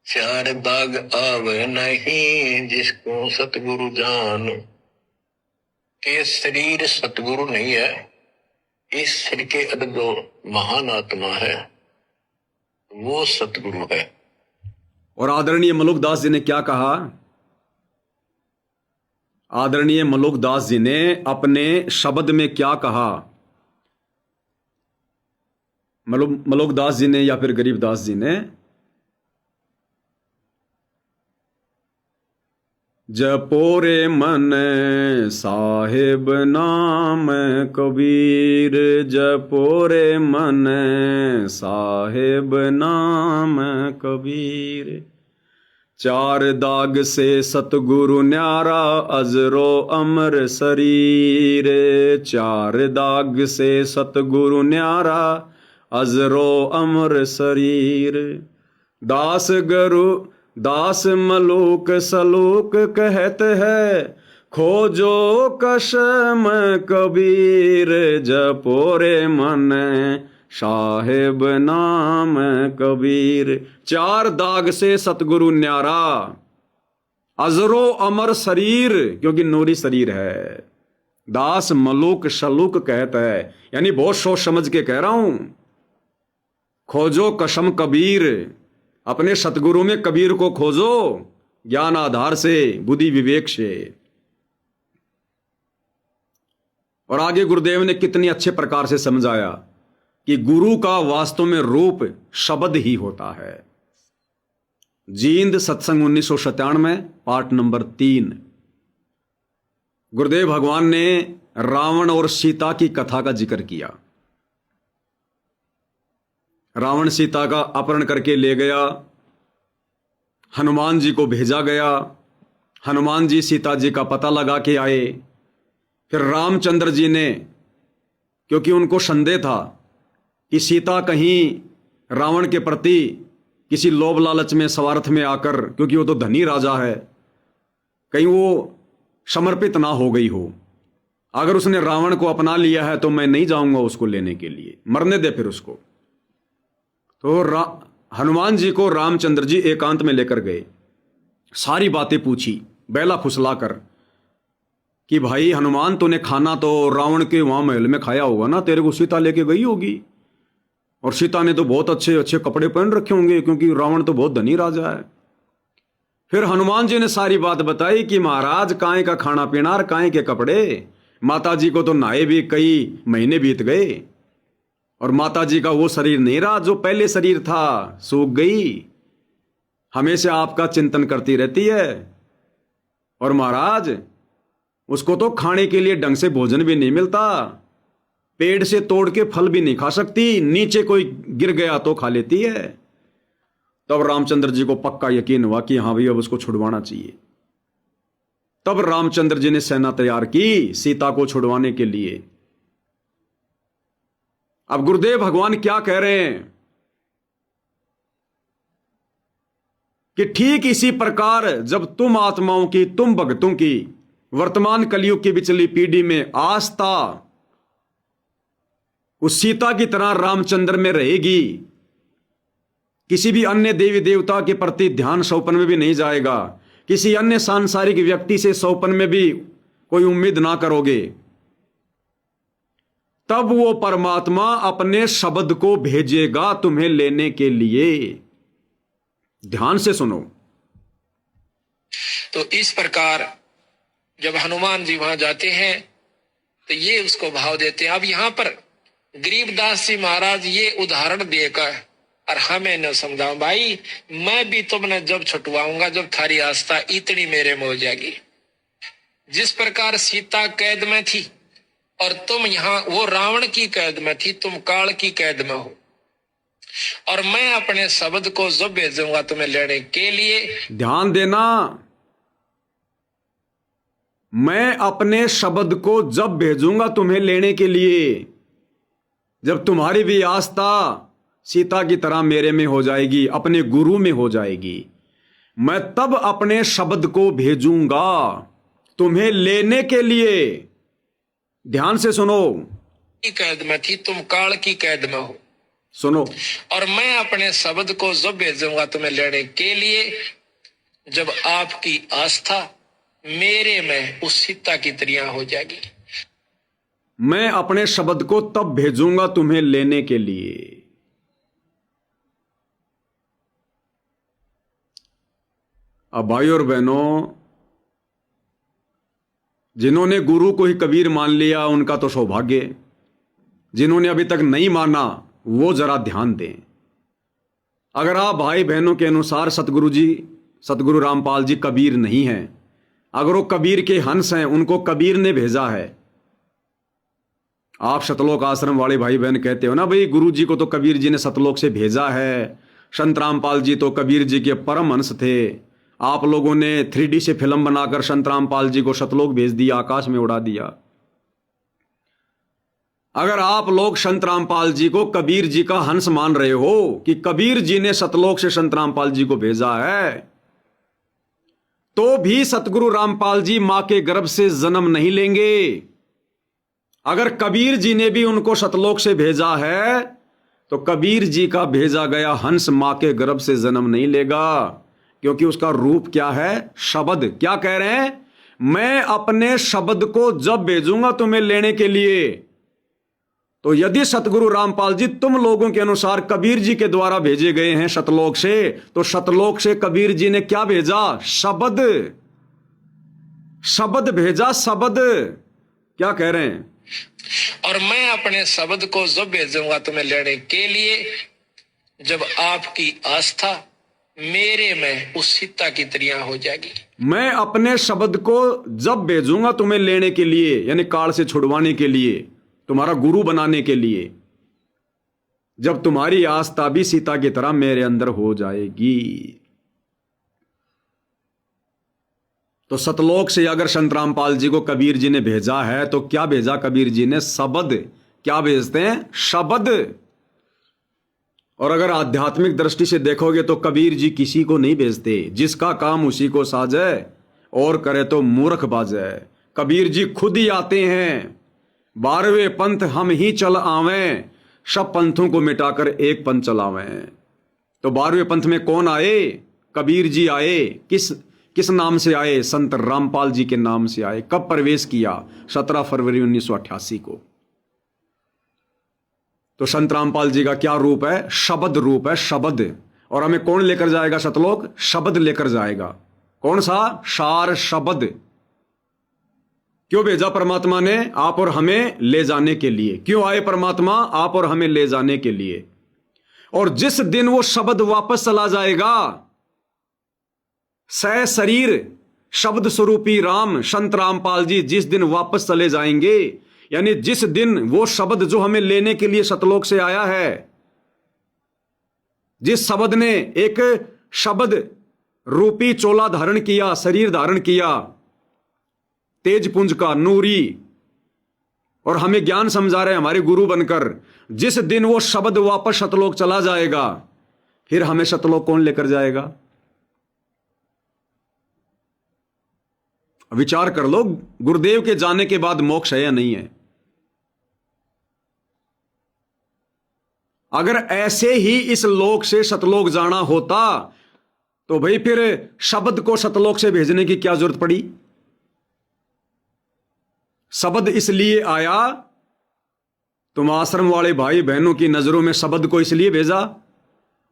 चार दाग आवे नहीं, जिसको सतगुरु जान। ये शरीर सतगुरु नहीं है, इस शरीर के अंदर जो महान आत्मा है वो सतगुरु है। और आदरणीय मलुकदास जी ने क्या कहा? आदरणीय मलुकदास जी ने अपने शब्द में क्या कहा? मलुकदास जी ने या फिर गरीबदास जी ने, जपो रे मन साहिब नाम कबीर, जपो रे मन साहिब नाम कबीर। चार दाग से सतगुरु न्यारा, अजरो अमर शरीर। चार दाग से सतगुरु न्यारा, अजरो अमर शरीर। दास गुरु दास मलूक सलूक कहत है, खोजो कसम कबीर। जपो रे मन साहिब नाम कबीर। चार दाग से सतगुरु न्यारा, अजरो अमर शरीर, क्योंकि नूरी शरीर है। दास मलूक सलूक कहता है, यानी बहुत सोच समझ के कह रहा हूं। खोजो कसम कबीर, अपने सतगुरु में कबीर को खोजो, ज्ञान आधार से, बुद्धि विवेक से। और आगे गुरुदेव ने कितनी अच्छे प्रकार से समझाया कि गुरु का वास्तव में रूप शब्द ही होता है। जींद सत्संग 1997 पार्ट नंबर 3। गुरुदेव भगवान ने रावण और सीता की कथा का जिक्र किया। रावण सीता का अपहरण करके ले गया, हनुमान जी को भेजा गया, हनुमान जी सीता जी का पता लगा के आए। फिर रामचंद्र जी ने, क्योंकि उनको संदेह था कि सीता कहीं रावण के प्रति किसी लोभ लालच में स्वार्थ में आकर, क्योंकि वो तो धनी राजा है, कहीं वो समर्पित ना हो गई हो। अगर उसने रावण को अपना लिया है तो मैं नहीं जाऊंगा उसको लेने के लिए, मरने दे फिर उसको। तो हनुमान जी को रामचंद्र जी एकांत में लेकर गए, सारी बातें पूछी बैला फुसलाकर कि भाई हनुमान, तूने खाना तो रावण के वहां महल में खाया होगा ना, तेरे को सीता लेके गई होगी, और सीता ने तो बहुत अच्छे अच्छे कपड़े पहन रखे होंगे, क्योंकि रावण तो बहुत धनी राजा है। फिर हनुमान जी ने सारी बात बताई कि महाराज, काहे का खाना पीना और काहे के कपड़े, माता जी को तो नहाए भी कई महीने बीत गए, और माता जी का वो शरीर नहीं रहा जो पहले शरीर था, सूख गई, हमेशा आपका चिंतन करती रहती है। और महाराज, उसको तो खाने के लिए ढंग से भोजन भी नहीं मिलता, पेड़ से तोड़ के फल भी नहीं खा सकती, नीचे कोई गिर गया तो खा लेती है। तब रामचंद्र जी को पक्का यकीन हुआ कि हाँ भाई, अब उसको छुड़वाना चाहिए। तब रामचंद्र जी ने सेना तैयार की सीता को छुड़वाने के लिए। अब गुरुदेव भगवान क्या कह रहे हैं कि ठीक इसी प्रकार जब तुम आत्माओं की, तुम भक्तों की वर्तमान कलयुग की बिचली पीढ़ी में आस्था उस सीता की तरह रामचंद्र में रहेगी, किसी भी अन्य देवी देवता के प्रति ध्यान सौपन में भी नहीं जाएगा, किसी अन्य सांसारिक व्यक्ति से सौपन में भी कोई उम्मीद ना करोगे, तब वो परमात्मा अपने शब्द को भेजेगा तुम्हें लेने के लिए। ध्यान से सुनो। तो इस प्रकार जब हनुमान जी वहां जाते हैं तो ये उसको भाव देते हैं। अब यहाँ पर गरीबदास जी महाराज ये उदाहरण देकर और हमें न समझाओ, भाई मैं भी तुमने जब छुटवाऊंगा जब थारी आस्था इतनी मेरे में हो जाएगी, जिस प्रकार सीता कैद में थी और तुम यहाँ, वो रावण की कैद में थी, तुम काल की कैद में हो, और मैं अपने शब्द को जब भेजूंगा तुम्हें लेने के लिए। ध्यान देना, मैं अपने शब्द को जब भेजूंगा तुम्हें लेने के लिए, जब तुम्हारी भी आस्था सीता की तरह मेरे में हो जाएगी, अपने गुरु में हो जाएगी, मैं तब अपने शब्द को भेजूंगा तुम्हें लेने के लिए। ध्यान से सुनो, की कैद में थी, तुम काल की कैद में हो, सुनो, और मैं अपने शब्द को जब भेजूंगा तुम्हें लेने के लिए, जब आपकी आस्था मेरे में उस सीता की तरह हो जाएगी। मैं अपने शब्द को तब भेजूंगा तुम्हें लेने के लिए। अब भाई और बहनों, जिन्होंने गुरु को ही कबीर मान लिया उनका तो सौभाग्य, जिन्होंने अभी तक नहीं माना वो जरा ध्यान दें। अगर आप भाई बहनों के अनुसार सतगुरु जी, सतगुरु रामपाल जी कबीर नहीं हैं, अगर वो कबीर के हंस हैं, उनको कबीर ने भेजा है, आप सतलोक आश्रम वाले भाई बहन कहते हो ना भाई गुरु जी को तो कबीर जी ने सतलोक से भेजा है, संत रामपाल जी तो कबीर जी के परम हंस थे, आप लोगों ने 3D से फिल्म बनाकर संत रामपाल जी को सतलोक भेज दिया, आकाश में उड़ा दिया। अगर आप लोग संत रामपाल जी को कबीर जी का हंस मान रहे हो कि कबीर जी ने सतलोक से संत रामपाल जी को भेजा है, तो भी सतगुरु रामपाल जी मां के गर्भ से जन्म नहीं लेंगे। अगर कबीर जी ने भी उनको सतलोक से भेजा है तो कबीर जी का भेजा गया हंस मां के गर्भ से जन्म नहीं लेगा, क्योंकि उसका रूप क्या है? शब्द। क्या कह रहे हैं? मैं अपने शब्द को जब भेजूंगा तुम्हें लेने के लिए। तो यदि सतगुरु रामपाल जी तुम लोगों के अनुसार कबीर जी के द्वारा भेजे गए हैं सतलोक से, तो सतलोक से कबीर जी ने क्या भेजा? शब्द। शब्द भेजा, शब्द। क्या कह रहे हैं? और मैं अपने शब्द को जब भेजूंगा तुम्हें लेने के लिए, जब आपकी आस्था मेरे में उस सीता की तरह हो जाएगी। मैं अपने शब्द को जब भेजूंगा तुम्हें लेने के लिए, यानी काल से छुड़वाने के लिए, तुम्हारा गुरु बनाने के लिए, जब तुम्हारी आस्था भी सीता की तरह मेरे अंदर हो जाएगी। तो सतलोक से अगर संत रामपाल जी को कबीर जी ने भेजा है तो क्या भेजा कबीर जी ने? शब्द। क्या भेजते हैं? शब्द। और अगर आध्यात्मिक दृष्टि से देखोगे तो कबीर जी किसी को नहीं भेजते, जिसका काम उसी को साजे और करे तो मूर्ख बाजे। कबीर जी खुद ही आते हैं, 12वें पंथ हम ही चल आवें, सब पंथों को मिटाकर एक पंथ चलावें। तो 12वें पंथ में कौन आए? कबीर जी आए। किस नाम से आए? संत रामपाल जी के नाम से आए। कब प्रवेश किया? 17 फरवरी 1988 को। तो संत रामपाल जी का क्या रूप है? शब्द रूप है, शब्द। और हमें कौन लेकर जाएगा सतलोक? शब्द लेकर जाएगा। कौन सा? सार शब्द। क्यों भेजा परमात्मा ने? आप और हमें ले जाने के लिए। क्यों आए परमात्मा? आप और हमें ले जाने के लिए। और जिस दिन वो शब्द वापस चला जाएगा, सह शरीर शब्द स्वरूपी राम संत रामपाल जी जिस दिन वापस चले जाएंगे, यानी जिस दिन वो शब्द जो हमें लेने के लिए सतलोक से आया है, जिस शब्द ने एक शब्द रूपी चोला धारण किया, शरीर धारण किया, तेजपुंज का नूरी, और हमें ज्ञान समझा रहे हमारे गुरु बनकर, जिस दिन वो शब्द वापस सतलोक चला जाएगा, फिर हमें सतलोक कौन लेकर जाएगा? विचार कर लो, गुरुदेव के जाने के बाद मोक्ष है या नहीं है? अगर ऐसे ही इस लोक से सतलोक जाना होता तो भाई फिर शब्द को सतलोक से भेजने की क्या जरूरत पड़ी? शब्द इसलिए आया, तुम आश्रम वाले भाई बहनों की नजरों में शब्द को इसलिए भेजा,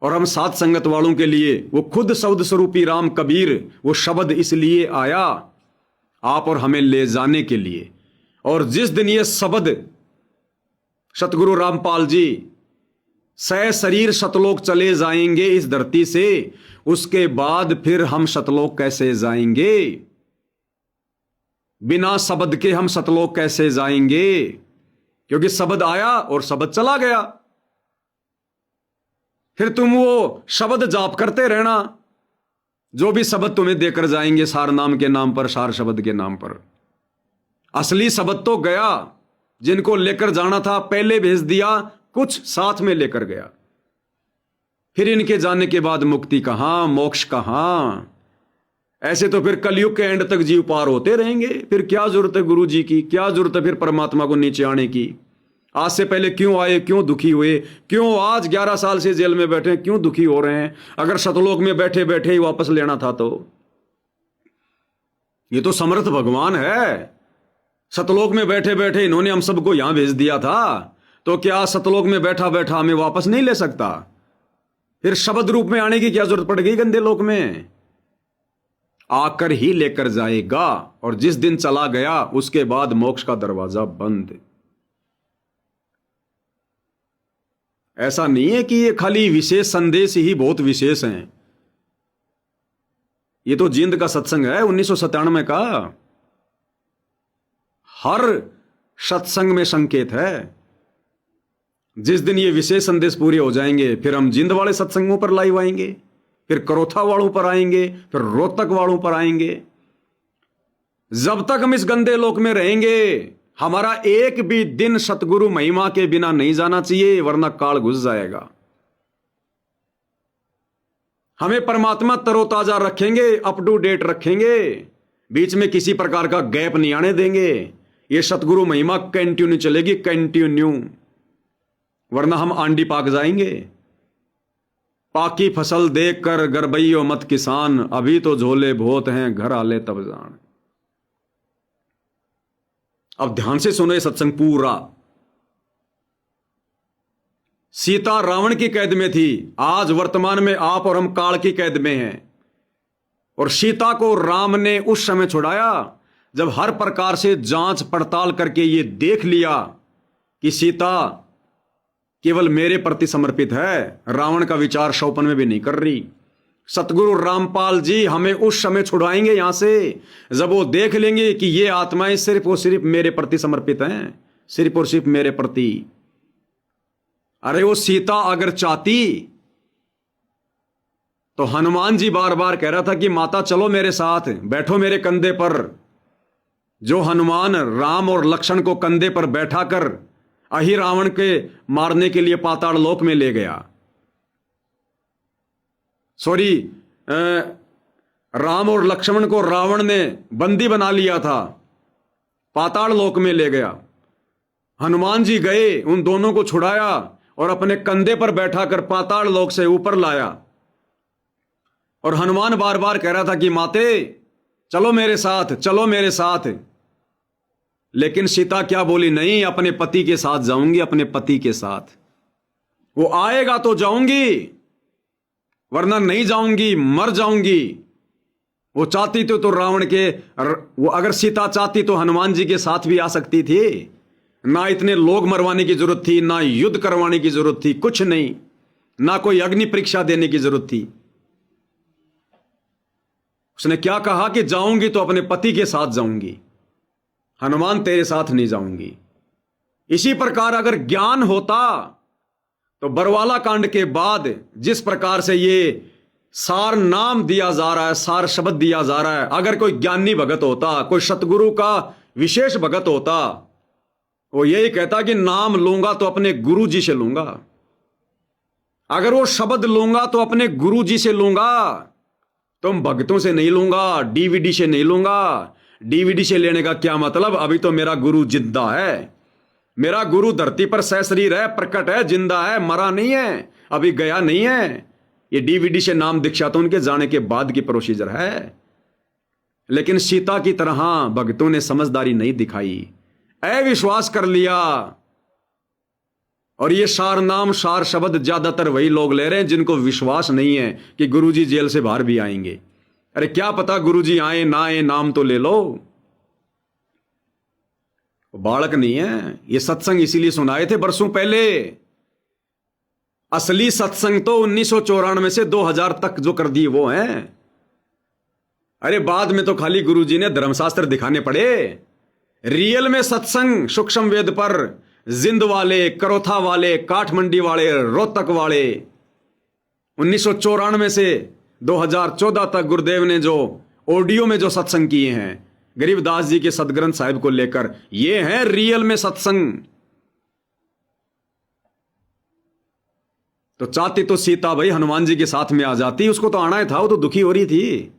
और हम साथ संगत वालों के लिए वो खुद शब्द स्वरूपी राम कबीर, वो शब्द इसलिए आया आप और हमें ले जाने के लिए। और जिस दिन ये शब्द सतगुरु रामपाल जी सह शरीर सतलोक चले जाएंगे इस धरती से, उसके बाद फिर हम सतलोक कैसे जाएंगे? बिना शब्द के हम सतलोक कैसे जाएंगे, क्योंकि शब्द आया और शब्द चला गया। फिर तुम वो शब्द जाप करते रहना, जो भी शब्द तुम्हें देकर जाएंगे सार नाम के नाम पर, सार शब्द के नाम पर। असली शब्द तो गया, जिनको लेकर जाना था पहले भेज दिया, कुछ साथ में लेकर गया। फिर इनके जाने के बाद मुक्ति कहां, मोक्ष कहां? ऐसे तो फिर कलयुग के एंड तक जीव पार होते रहेंगे। फिर क्या जरूरत है गुरु जी की, क्या जरूरत है फिर परमात्मा को नीचे आने की? आज से पहले क्यों आए, क्यों दुखी हुए, क्यों आज 11 साल से जेल में बैठे, क्यों दुखी हो रहे हैं? अगर सतलोक में बैठे बैठे ही वापस लेना था तो। ये तो समर्थ भगवान है। सतलोक में बैठे बैठे इन्होंने हम सबको यहां भेज दिया था, तो क्या सतलोक में बैठा बैठा हमें वापस नहीं ले सकता? फिर शब्द रूप में आने की क्या जरूरत पड़ गई गंदे लोक में? आकर ही लेकर जाएगा, और जिस दिन चला गया उसके बाद मोक्ष का दरवाजा बंद। ऐसा नहीं है कि ये खाली विशेष संदेश ही बहुत विशेष हैं। ये तो जींद का सत्संग है 1997 का। हर सत्संग में संकेत है। जिस दिन ये विशेष संदेश पूरे हो जाएंगे, फिर हम जिंद वाले सत्संगों पर लाइव आएंगे, फिर करोथा वालों पर आएंगे, फिर रोहतक वालों पर आएंगे। जब तक हम इस गंदे लोक में रहेंगे, हमारा एक भी दिन सतगुरु महिमा के बिना नहीं जाना चाहिए, वरना काल घुस जाएगा। हमें परमात्मा तरोताजा रखेंगे, अप टू डेट रखेंगे, बीच में किसी प्रकार का गैप नहीं आने देंगे। ये सतगुरु महिमा कंटिन्यू चलेगी, कंटिन्यू, वरना हम आंडी पाक जाएंगे। पाकी फसल देखकर गरबैयो मत किसान, अभी तो झोले बहुत हैं घर आले तब जान। अब ध्यान से सुनो ये सत्संग पूरा। सीता रावण की कैद में थी, आज वर्तमान में आप और हम काल की कैद में हैं। और सीता को राम ने उस समय छुड़ाया जब हर प्रकार से जांच पड़ताल करके ये देख लिया कि सीता केवल मेरे प्रति समर्पित है, रावण का विचार शौपन में भी नहीं कर रही। सतगुरु रामपाल जी हमें उस समय छुड़ाएंगे यहां से जब वो देख लेंगे कि ये आत्माएं सिर्फ और सिर्फ मेरे प्रति समर्पित हैं, सिर्फ और सिर्फ मेरे प्रति। अरे वो सीता अगर चाहती तो हनुमान जी बार बार कह रहा था कि माता चलो मेरे साथ, बैठो मेरे कंधे पर। जो हनुमान राम और लक्ष्मण को कंधे पर बैठा कर अहि रावण के मारने के लिए पाताल लोक में ले गया। सॉरी, राम और लक्ष्मण को रावण ने बंदी बना लिया था, पाताल लोक में ले गया। हनुमान जी गए, उन दोनों को छुड़ाया और अपने कंधे पर बैठा कर पाताल लोक से ऊपर लाया। और हनुमान बार बार कह रहा था कि माते चलो मेरे साथ, चलो मेरे साथ। लेकिन सीता क्या बोली? नहीं, अपने पति के साथ जाऊंगी, अपने पति के साथ। वो आएगा तो जाऊंगी, वरना नहीं जाऊंगी, मर जाऊंगी। वो चाहती तो रावण के, वो अगर सीता चाहती तो हनुमान जी के साथ भी आ सकती थी। ना इतने लोग मरवाने की जरूरत थी, ना युद्ध करवाने की जरूरत थी, कुछ नहीं, ना कोई अग्नि परीक्षा देने की जरूरत थी। उसने क्या कहा कि जाऊंगी तो अपने पति के साथ जाऊंगी, हनुमान तेरे साथ नहीं जाऊंगी। इसी प्रकार अगर ज्ञान होता तो बरवाला कांड के बाद जिस प्रकार से ये सार नाम दिया जा रहा है, सार शब्द दिया जा रहा है, अगर कोई ज्ञानी भगत होता, कोई सतगुरु का विशेष भगत होता, वो यही कहता कि नाम लूंगा तो अपने गुरु जी से लूंगा। अगर वो शब्द लूंगा तो अपने गुरु जी से लूंगा, तुम भक्तों से नहीं लूंगा, डीवीडी से नहीं लूंगा। डीवीडी से लेने का क्या मतलब? अभी तो मेरा गुरु जिंदा है, मेरा गुरु धरती पर सशरीर है, प्रकट है, जिंदा है, मरा नहीं है, अभी गया नहीं है। ये डीवीडी से नाम दीक्षा तो उनके जाने के बाद की प्रोसीजर है। लेकिन सीता की तरह भक्तों ने समझदारी नहीं दिखाई, अविश्वास कर लिया। और ये सार नाम, सार शब्द ज्यादातर वही लोग ले रहे हैं जिनको विश्वास नहीं है कि गुरुजी जेल से बाहर भी आएंगे। अरे क्या पता गुरुजी आए ना आए, नाम तो ले लो। बालक नहीं है। ये सत्संग इसीलिए सुनाए थे बरसों पहले। असली सत्संग तो 1994 से 2000 तक जो कर दिए वो हैं। अरे बाद में तो खाली गुरुजी ने धर्मशास्त्र दिखाने पड़े, रियल में सत्संग सूक्ष्म वेद पर जिंद वाले, करोथा वाले, काठमंडी वाले, रोहतक वाले 1994 से 2014 तक गुरुदेव ने जो ऑडियो में जो सत्संग किए हैं गरीबदास जी के सदग्रंथ साहिब को लेकर, ये है रियल में सत्संग। तो चाहती तो सीता भाई हनुमान जी के साथ में आ जाती, उसको तो आना ही था, वो तो दुखी हो रही थी।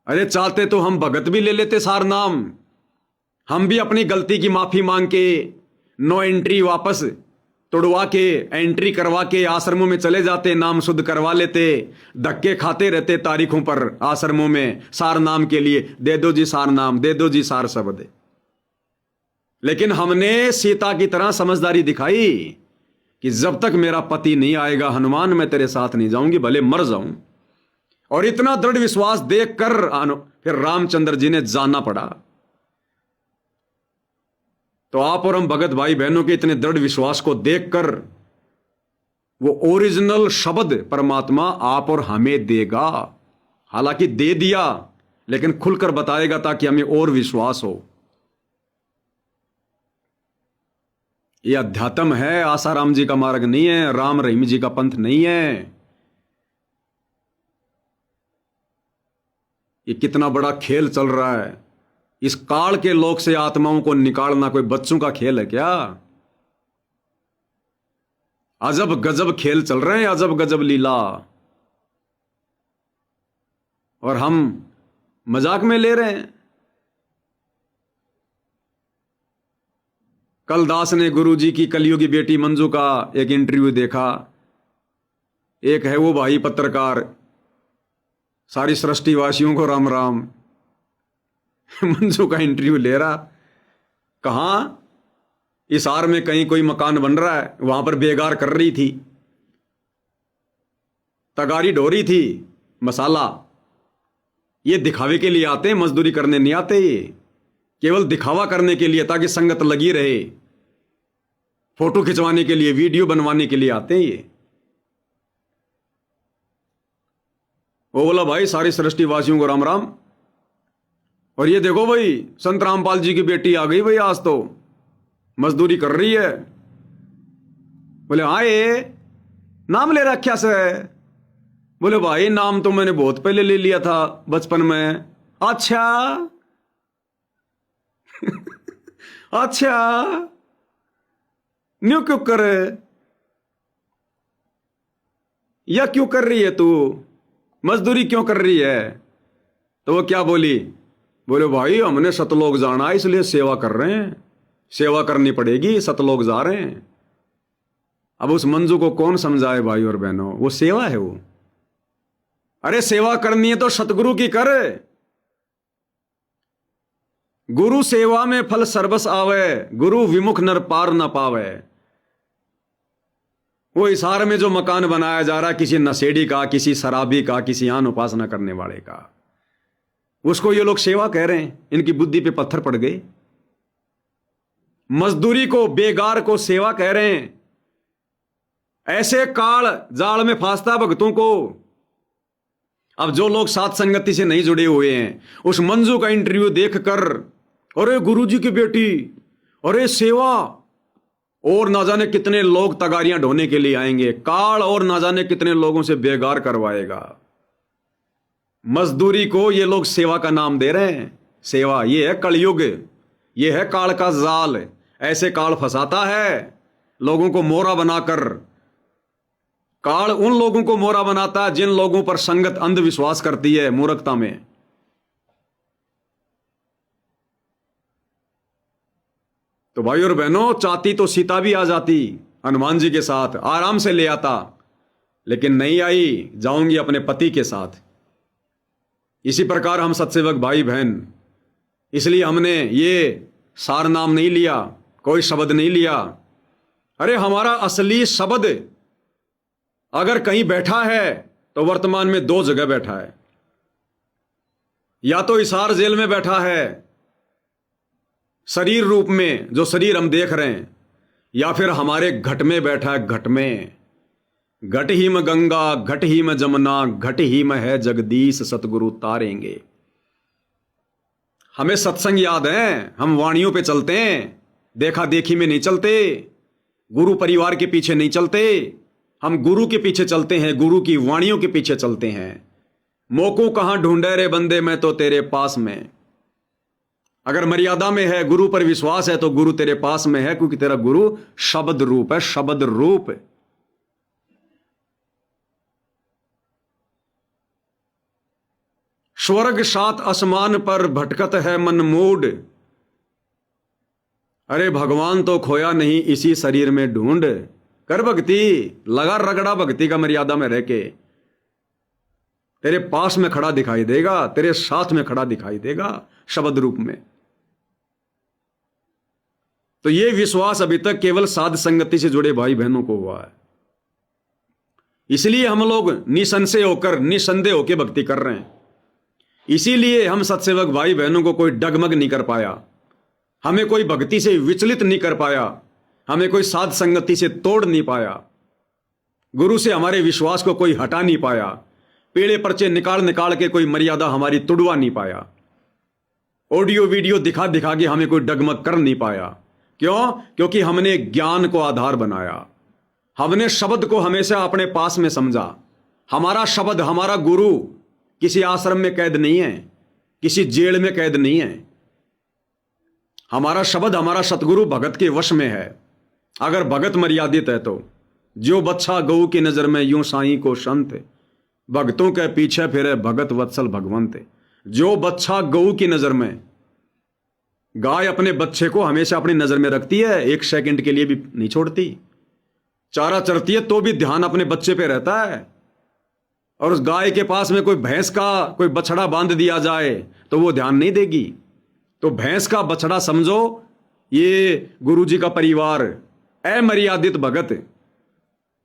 अरे चाहते तो हम भगत भी ले लेते सार नाम, हम भी अपनी गलती की माफी मांग के नो एंट्री वापस तोड़वा के एंट्री करवा के आश्रमों में चले जाते, नाम शुद्ध करवा लेते, धक्के खाते रहते तारीखों पर आश्रमों में सार नाम के लिए, दे दो जी सार नाम, दे दो जी सार शब्द। लेकिन हमने सीता की तरह समझदारी दिखाई कि जब तक मेरा पति नहीं आएगा हनुमान, मैं तेरे साथ नहीं जाऊंगी, भले मर जाऊं। और इतना दृढ़ विश्वास देखकर फिर रामचंद्र जी ने जाना पड़ा। तो आप और हम भगत भाई बहनों के इतने दृढ़ विश्वास को देखकर वो ओरिजिनल शब्द परमात्मा आप और हमें देगा। हालांकि दे दिया, लेकिन खुलकर बताएगा ताकि हमें और विश्वास हो। ये अध्यात्म है, आसाराम जी का मार्ग नहीं है, राम रहीम जी का पंथ नहीं है। ये कितना बड़ा खेल चल रहा है। इस काल के लोक से आत्माओं को निकालना कोई बच्चों का खेल है क्या? अजब गजब खेल चल रहे हैं, अजब गजब लीला, और हम मजाक में ले रहे हैं। कल दास ने गुरुजी की कलयुगी बेटी मंजू का एक इंटरव्यू देखा। एक है वो भाई पत्रकार, सारी सृष्टिवासियों को राम राम, मंजू का इंटरव्यू ले रहा। कहां? इसार में कहीं कोई मकान बन रहा है, वहां पर बेगार कर रही थी, तगारी ढो रही थी, मसाला। ये दिखावे के लिए आते हैं, मजदूरी करने नहीं आते। ये केवल दिखावा करने के लिए, ताकि संगत लगी रहे, फोटो खिंचवाने के लिए, वीडियो बनवाने के लिए आते हैं ये। वो बोला भाई सारी सृष्टिवासियों को राम राम, और ये देखो भाई संत रामपाल जी की बेटी आ गई भाई, आज तो मजदूरी कर रही है। बोले हाँ, ये नाम ले रखा से? बोले भाई नाम तो मैंने बहुत पहले ले लिया था, बचपन में। अच्छा अच्छा, न्यू क्यों करे, या क्यों कर रही है तू, मजदूरी क्यों कर रही है? तो वो क्या बोली? बोले भाई हमने सतलोक जाना है, इसलिए सेवा कर रहे हैं, सेवा करनी पड़ेगी, सतलोक जा रहे हैं। अब उस मंजू को कौन समझाए भाई और बहनों, वो सेवा है वो। अरे सेवा करनी है तो सतगुरु की कर। गुरु सेवा में फल सर्वस आवे, गुरु विमुख नर पार न पावे। वो इशार में जो मकान बनाया जा रहा है किसी नशेड़ी का, किसी शराबी का, किसी आन उपासना करने वाले का, उसको ये लोग सेवा कह रहे हैं। इनकी बुद्धि पे पत्थर पड़ गए। मजदूरी को, बेगार को सेवा कह रहे हैं। ऐसे काल जाल में फांसता भक्तों को। अब जो लोग साथ संगति से नहीं जुड़े हुए हैं, उस मंजू का इंटरव्यू देखकर, अरे गुरुजी की बेटी, अरे सेवा, और ना जाने कितने लोग तगारियां ढोने के लिए आएंगे। काल और ना जाने कितने लोगों से बेगार करवाएगा। मजदूरी को ये लोग सेवा का नाम दे रहे हैं। सेवा ये है कलयुग, ये है काल का जाल। ऐसे काल फंसाता है लोगों को मोरा बनाकर। काल उन लोगों को मोरा बनाता है जिन लोगों पर संगत अंधविश्वास करती है, मूर्खता में। तो भाई और बहनों, चाहती तो सीता भी आ जाती, हनुमान जी के साथ आराम से ले आता, लेकिन नहीं आई, जाऊंगी अपने पति के साथ। इसी प्रकार हम सत्सेवक भाई बहन, इसलिए हमने ये सार नाम नहीं लिया, कोई शब्द नहीं लिया। अरे हमारा असली शब्द अगर कहीं बैठा है तो वर्तमान में दो जगह बैठा है। या तो हिसार जेल में बैठा है शरीर रूप में, जो शरीर हम देख रहे हैं, या फिर हमारे घट में बैठा है, घट में। घट ही में गंगा, घट ही में जमुना, घट ही में है जगदीश, सतगुरु तारेंगे। हमें सत्संग याद है, हम वाणियों पे चलते हैं, देखा देखी में नहीं चलते, गुरु परिवार के पीछे नहीं चलते, हम गुरु के पीछे चलते हैं, गुरु की वाणियों के पीछे चलते हैं। मोको कहां ढूंढे रे बंदे, मैं तो तेरे पास में। अगर मर्यादा में है, गुरु पर विश्वास है, तो गुरु तेरे पास में है, क्योंकि तेरा गुरु शब्द रूप है, शब्द रूप। स्वर्ग सात आसमान पर भटकत है मन मूड, अरे भगवान तो खोया नहीं इसी शरीर में ढूंढ। कर भक्ति, लगा रगड़ा भक्ति का मर्यादा में रह के, तेरे पास में खड़ा दिखाई देगा, तेरे साथ में खड़ा दिखाई देगा शब्द रूप में। तो ये विश्वास अभी तक केवल साध संगति से जुड़े भाई बहनों को हुआ है। इसलिए हम लोग निसंशय होकर, निसंदेह होकर भक्ति कर रहे हैं। इसीलिए हम सत्सेवक भाई बहनों को कोई डगमग नहीं कर पाया, हमें कोई भक्ति से विचलित नहीं कर पाया, हमें कोई साध संगति से तोड़ नहीं पाया, गुरु से हमारे विश्वास को कोई हटा नहीं पाया, पेड़े पर्चे निकाल निकाल के कोई मर्यादा हमारी तुड़वा नहीं पाया, ऑडियो वीडियो दिखा दिखा के हमें कोई डगमग कर नहीं पाया। क्यों? क्योंकि हमने ज्ञान को आधार बनाया, हमने शब्द को हमेशा अपने पास में समझा। हमारा शब्द, हमारा गुरु किसी आश्रम में कैद नहीं है, किसी जेल में कैद नहीं है। हमारा शब्द, हमारा सतगुरु भगत के वश में है। अगर भगत मर्यादित है तो जो बच्चा गऊ की नजर में यूं साईं को संत, भक्तों के पीछे फिरे भगत वत्सल भगवंत। जो बच्चा गऊ की नजर में, गाय अपने बच्चे को हमेशा अपनी नजर में रखती है, एक सेकंड के लिए भी नहीं छोड़ती। चारा चरती है तो भी ध्यान अपने बच्चे पे रहता है। और उस गाय के पास में कोई भैंस का कोई बछड़ा बांध दिया जाए तो वो ध्यान नहीं देगी। तो भैंस का बछड़ा समझो, ये गुरुजी का परिवार, अमर्यादित भगत,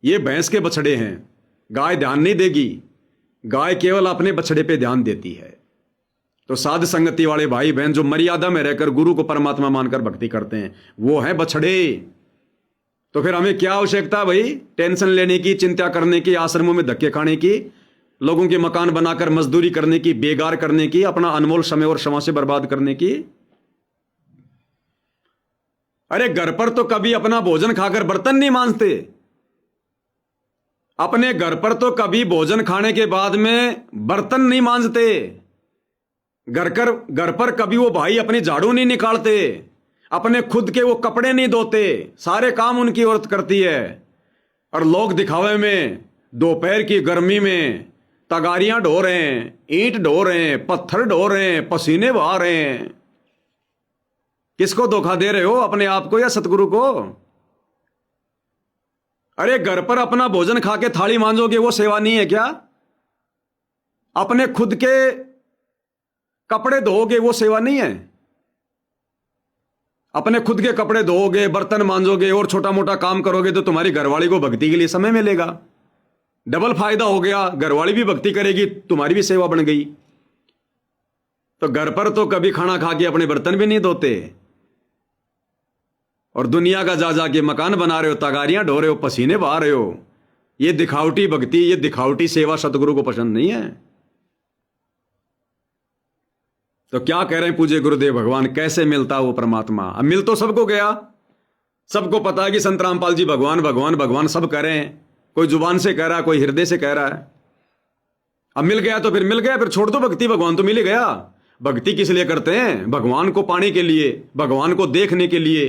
ये भैंस के बछड़े हैं। गाय ध्यान नहीं देगी, गाय केवल अपने बछड़े पे ध्यान देती है। तो साध संगति वाले भाई बहन जो मर्यादा में रहकर गुरु को परमात्मा मानकर भक्ति करते हैं, वो है बछड़े। तो फिर हमें क्या आवश्यकता भाई टेंशन लेने की, चिंता करने की, आश्रमों में धक्के खाने की, लोगों के मकान बनाकर मजदूरी करने की, बेगार करने की, अपना अनमोल समय और समय से बर्बाद करने की। अरे घर पर तो कभी अपना भोजन खाकर बर्तन नहीं मांजते, अपने घर पर तो कभी भोजन खाने के बाद में बर्तन नहीं मांजते, घर पर कभी वो भाई अपनी झाड़ू नहीं निकालते, अपने खुद के वो कपड़े नहीं धोते, सारे काम उनकी औरत करती है। और लोग दिखावे में दोपहर की गर्मी में तगारियां ढो रहे हैं, ईंट ढो रहे हैं, पत्थर ढो रहे हैं, पसीने बहा रहे हैं। किसको धोखा दे रहे हो, अपने आप को या सतगुरु को? अरे घर पर अपना भोजन खा के थाली मांजोगे, वो सेवा नहीं है क्या? अपने खुद के कपड़े धोओगे, वो सेवा नहीं है? अपने खुद के कपड़े धोओगे, बर्तन मांजोगे और छोटा मोटा काम करोगे तो तुम्हारी घरवाली को भक्ति के लिए समय मिलेगा, डबल फायदा हो गया। घरवाली भी भक्ति करेगी, तुम्हारी भी सेवा बन गई। तो घर पर तो कभी खाना खा के अपने बर्तन भी नहीं धोते, और दुनिया का जा जाके मकान बना रहे हो, तगारियां ढो रहे हो, पसीने बहा रहे हो। ये दिखावटी भक्ति, ये दिखावटी सेवा सतगुरु को पसंद नहीं है। तो क्या कह रहे हैं पूज्य गुरुदेव भगवान, कैसे मिलता वो परमात्मा? अब मिल तो सबको गया, सबको पता है कि संत रामपाल जी भगवान भगवान भगवान सब कह रहे हैं। कोई जुबान से कह रहा है, कोई हृदय से कह रहा है। अब मिल गया तो फिर मिल गया, फिर छोड़ दो भक्ति, भगवान तो मिल ही गया। भक्ति किस लिए करते हैं? भगवान को पाने के लिए, भगवान को देखने के लिए।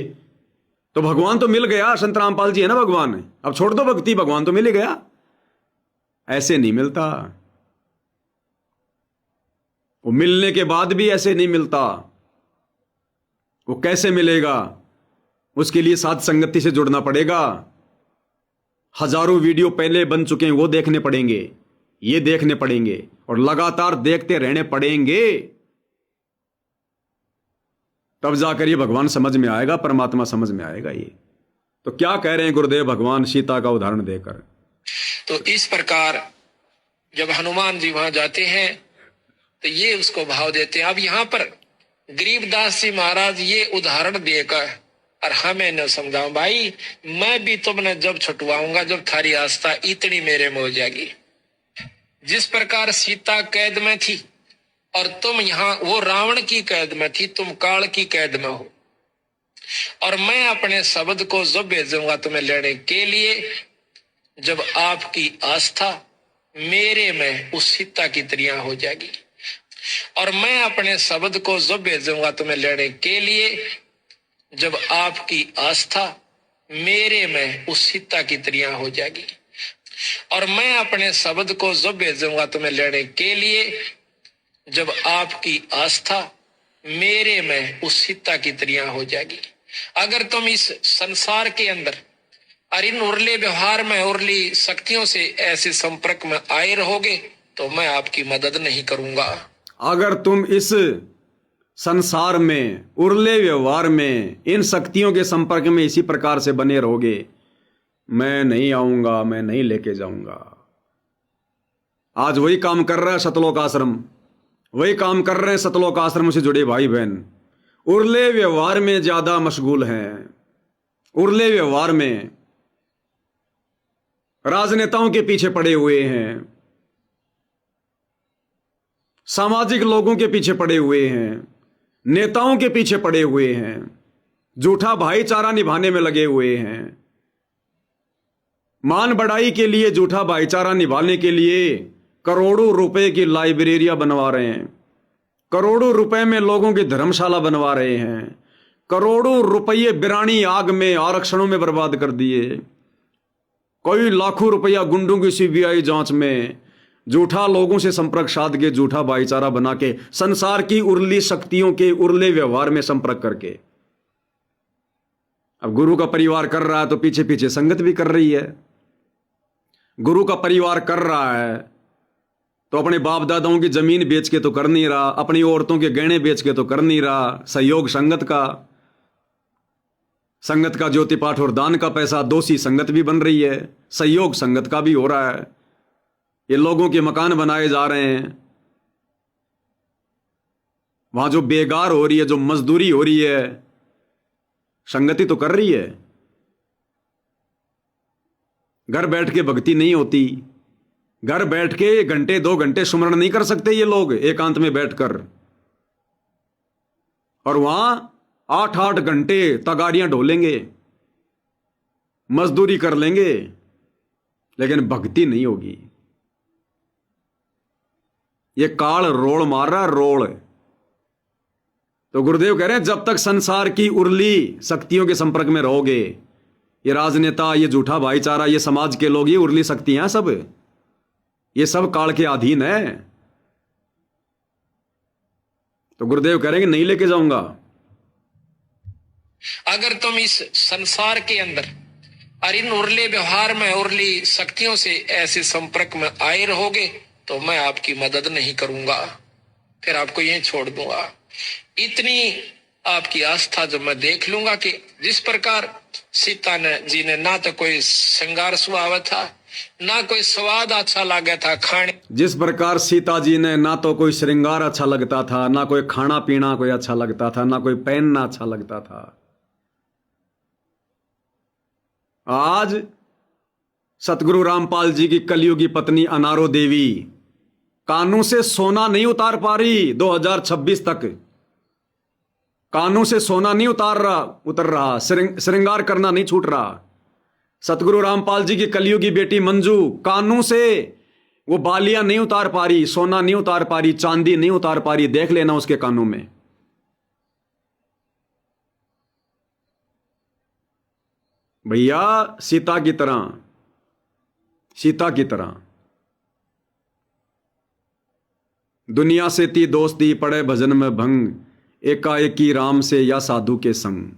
तो भगवान तो मिल गया, संत रामपाल जी है ना भगवान, अब छोड़ दो भक्ति, भगवान तो मिल ही गया। ऐसे नहीं मिलता, वो मिलने के बाद भी ऐसे नहीं मिलता। वो कैसे मिलेगा? उसके लिए साध संगति से जुड़ना पड़ेगा। हजारों वीडियो पहले बन चुके हैं, वो देखने पड़ेंगे, ये देखने पड़ेंगे, और लगातार देखते रहने पड़ेंगे। तब जाकर ये भगवान समझ में आएगा, परमात्मा समझ में आएगा। ये तो क्या कह रहे हैं गुरुदेव भगवान सीता का उदाहरण देकर? तो इस प्रकार जब हनुमान जी वहां जाते हैं तो ये उसको भाव देते हैं। अब यहाँ पर गरीबदास जी महाराज ये उदाहरण देकर और हमें न समझाओ भाई, मैं भी तुमने जब छुटवाऊंगा जब थारी आस्था इतनी मेरे में हो जाएगी। जिस प्रकार सीता कैद में थी और तुम यहाँ वो रावण की कैद में थी, तुम काल की कैद में हो, और मैं अपने शब्द को जब भेजूंगा तुम्हें लेने के लिए, जब आपकी आस्था मेरे में उस सीता की तरह हो जाएगी। और मैं अपने शब्द को जब भेजूंगा तुम्हें लेने के लिए, जब आपकी आस्था मेरे में उस सीता की तरह हो जाएगी। और मैं अपने शब्द को जब भेजूंगा तुम्हें लेने के लिए, जब आपकी आस्था मेरे में उस सीता की तरह हो जाएगी। अगर तुम इस संसार के अंदर और इन उर्ले व्यवहार में उर्ली शक्तियों से ऐसे संपर्क में आए रहोगे तो मैं आपकी मदद नहीं करूंगा। अगर तुम इस संसार में उर्ले व्यवहार में इन शक्तियों के संपर्क में इसी प्रकार से बने रहोगे, मैं नहीं आऊंगा, मैं नहीं लेके जाऊंगा। आज वही काम कर रहा है सतलोक आश्रम, वही काम कर रहे हैं सतलोक आश्रम से जुड़े भाई बहन। उर्ले व्यवहार में ज्यादा मशगूल हैं, उर्ले व्यवहार में राजनेताओं के पीछे पड़े हुए हैं, सामाजिक लोगों के पीछे पड़े हुए हैं, नेताओं के पीछे पड़े हुए हैं, झूठा भाईचारा निभाने में लगे हुए हैं, मान बढ़ाई के लिए झूठा भाईचारा निभाने के लिए करोड़ों रुपए की लाइब्रेरियां बनवा रहे हैं, करोड़ों रुपए में लोगों की धर्मशाला बनवा रहे हैं, करोड़ों रुपये बिरानी आग में आरक्षणों में बर्बाद कर दिए, कोई लाखों रुपया गुंडों की सीबीआई जांच में, झूठा लोगों से संपर्क साध के झूठा भाईचारा बना के, संसार की उर्ली शक्तियों के उर्ले व्यवहार में संपर्क करके। अब गुरु का परिवार कर रहा है तो पीछे पीछे संगत भी कर रही है। गुरु का परिवार कर रहा है तो अपने बाप दादाओं की जमीन बेच के तो कर नहीं रहा, अपनी औरतों के गहने बेच के तो कर नहीं रहा। सहयोग संगत का, संगत का ज्योति पाठ और दान का पैसा दोषी संगत भी बन रही है, सहयोग संगत का भी हो रहा है। ये लोगों के मकान बनाए जा रहे हैं, वहां जो बेगार हो रही है, जो मजदूरी हो रही है, संगति तो कर रही है। घर बैठ के भक्ति नहीं होती, घर बैठ के घंटे 2 घंटे सुमरण नहीं कर सकते ये लोग एकांत में बैठकर, और वहां 8-8 घंटे तगाड़ियां ढोलेंगे, मजदूरी कर लेंगे, लेकिन भक्ति नहीं होगी। ये काल रोल मार रहा है, रोल। तो गुरुदेव कह रहे हैं जब तक संसार की उर्ली शक्तियों के संपर्क में रहोगे, ये राजनेता, ये झूठा भाईचारा, ये समाज के लोग, ये उर्ली शक्तियां सब, ये सब काल के अधीन है। तो गुरुदेव कह रहे हैं कि नहीं लेके जाऊंगा। अगर तुम इस संसार के अंदर और इन उर्ले व्यवहार में उर्ली शक्तियों से ऐसे संपर्क में आए रहोगे तो मैं आपकी मदद नहीं करूंगा, फिर आपको यहीं छोड़ दूंगा। इतनी आपकी आस्था जब मैं देख लूंगा कि जिस प्रकार सीता जी ने ना तो कोई श्रृंगार सुहावा था, ना कोई स्वाद अच्छा लगा था खाने, जिस प्रकार सीता जी ने ना तो कोई श्रृंगार अच्छा लगता था, ना कोई खाना पीना कोई अच्छा लगता था, ना कोई पहनना अच्छा लगता था, आज सतगुरु रामपाल जी की कलयुगी पत्नी अनारो देवी कानों से सोना नहीं उतार पा रही। 2026 तक कानों से सोना नहीं उतर रहा, श्रृंगार करना नहीं छूट रहा। सतगुरु रामपाल जी की कलयुगी बेटी मंजू कानों से वो बालियां नहीं उतार पा रही, सोना नहीं उतार पा रही, चांदी नहीं उतार पा रही। देख लेना उसके कानों में। भैया सीता की तरह, सीता की तरह दुनिया से ती दोस्ती, पड़े भजन में भंग, एकाएकी राम से या साधु के संग।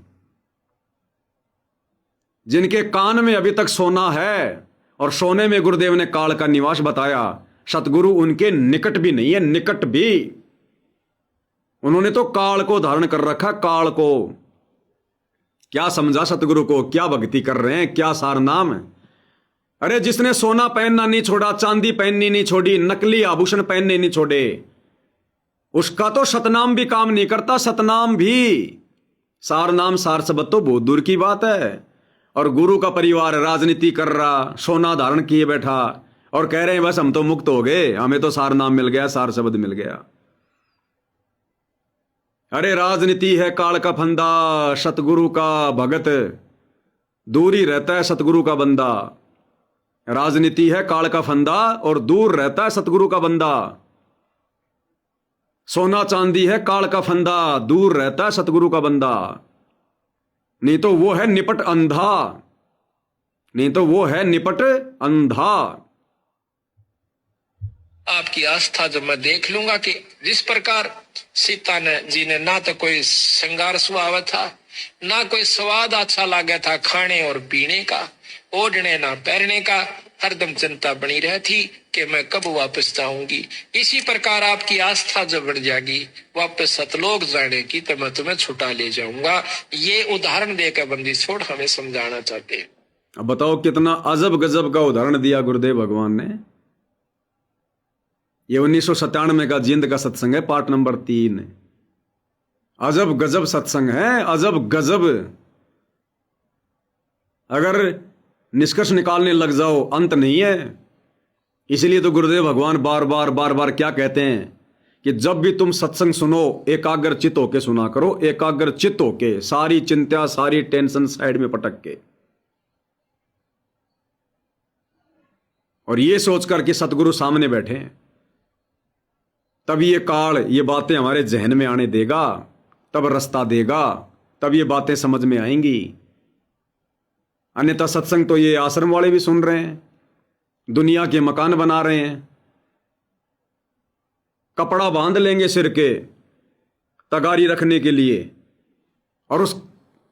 जिनके कान में अभी तक सोना है और सोने में गुरुदेव ने काल का निवास बताया, सतगुरु उनके निकट भी नहीं है, निकट भी। उन्होंने तो काल को धारण कर रखा, काल को। क्या समझा सतगुरु को, क्या भक्ति कर रहे हैं, क्या सार नाम है। अरे जिसने सोना पहनना नहीं छोड़ा, चांदी पहननी नहीं छोड़ी, नकली आभूषण पहनने नहीं छोड़े, उसका तो सतनाम भी काम नहीं करता। सतनाम भी सार नाम सार शब्द तो बहुत दूर की बात है। और गुरु का परिवार राजनीति कर रहा, सोना धारण किए बैठा और कह रहे हैं बस हम तो मुक्त हो गए, हमें तो सार नाम मिल गया, सार शब्द मिल गया। अरे राजनीति है काल का फंदा, सतगुरु का भगत दूर ही रहता है सतगुरु का बंदा। राजनीति है काल का फंदा और दूर रहता है सतगुरु का बंदा। सोना चांदी है काल का फंदा, दूर रहता है सतगुरु का बंदा। नहीं तो वो है निपट अंधा, नहीं तो वो है निपट अंधा। आपकी आस्था जब मैं देख लूंगा कि जिस प्रकार सीता ने जी ने ना तो कोई श्रृंगार सुहावा था, ना कोई स्वाद अच्छा लगा था खाने और पीने का, ओढ़ने ना पहनने का, हरदम चिंता बनी रहती कि मैं कब वापस जाऊंगी। इसी प्रकार आपकी आस्था जब बढ़ जाएगी, वापस सतलोक जाने की, तो मैं तुम्हें छुटा ले जाऊंगा। ये उदाहरण देकर बंदी छोड़ हमें समझाना चाहते हैं। अब बताओ कितना अजब गजब का उदाहरण दिया गुरुदेव भगवान ने। ये 1997 का जींद का सत्संग है, पार्ट नंबर 3। अजब गजब सत्संग है, अजब गजब। अगर निष्कर्ष निकालने लग जाओ अंत नहीं है। इसलिए तो गुरुदेव भगवान बार बार क्या कहते हैं कि जब भी तुम सत्संग सुनो एकाग्र चित्त होके सुना करो, एकाग्र चित्त होके, सारी चिंता सारी टेंशन साइड में पटक के, और ये सोचकर कि सतगुरु सामने बैठे हैं। तब ये काल ये बातें हमारे जहन में आने देगा, तब रास्ता देगा, तब ये बातें समझ में आएंगी। अन्यथा सत्संग तो ये आश्रम वाले भी सुन रहे हैं, दुनिया के मकान बना रहे हैं, कपड़ा बांध लेंगे सिर के तगारी रखने के लिए और उस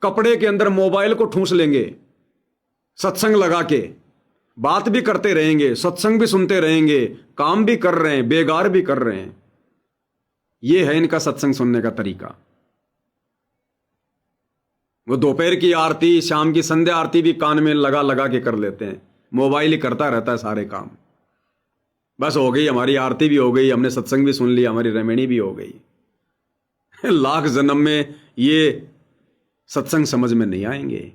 कपड़े के अंदर मोबाइल को ठूंस लेंगे, सत्संग लगा के बात भी करते रहेंगे, सत्संग भी सुनते रहेंगे, काम भी कर रहे हैं, बेगार भी कर रहे हैं। ये है इनका सत्संग सुनने का तरीका। वो दोपहर की आरती, शाम की संध्या आरती भी कान में लगा लगा के कर लेते हैं, मोबाइल ही करता रहता है सारे काम। बस हो गई हमारी आरती भी हो गई, हमने सत्संग भी सुन लिया, हमारी रमणी भी हो गई। लाख जन्म में ये सत्संग समझ में नहीं आएंगे।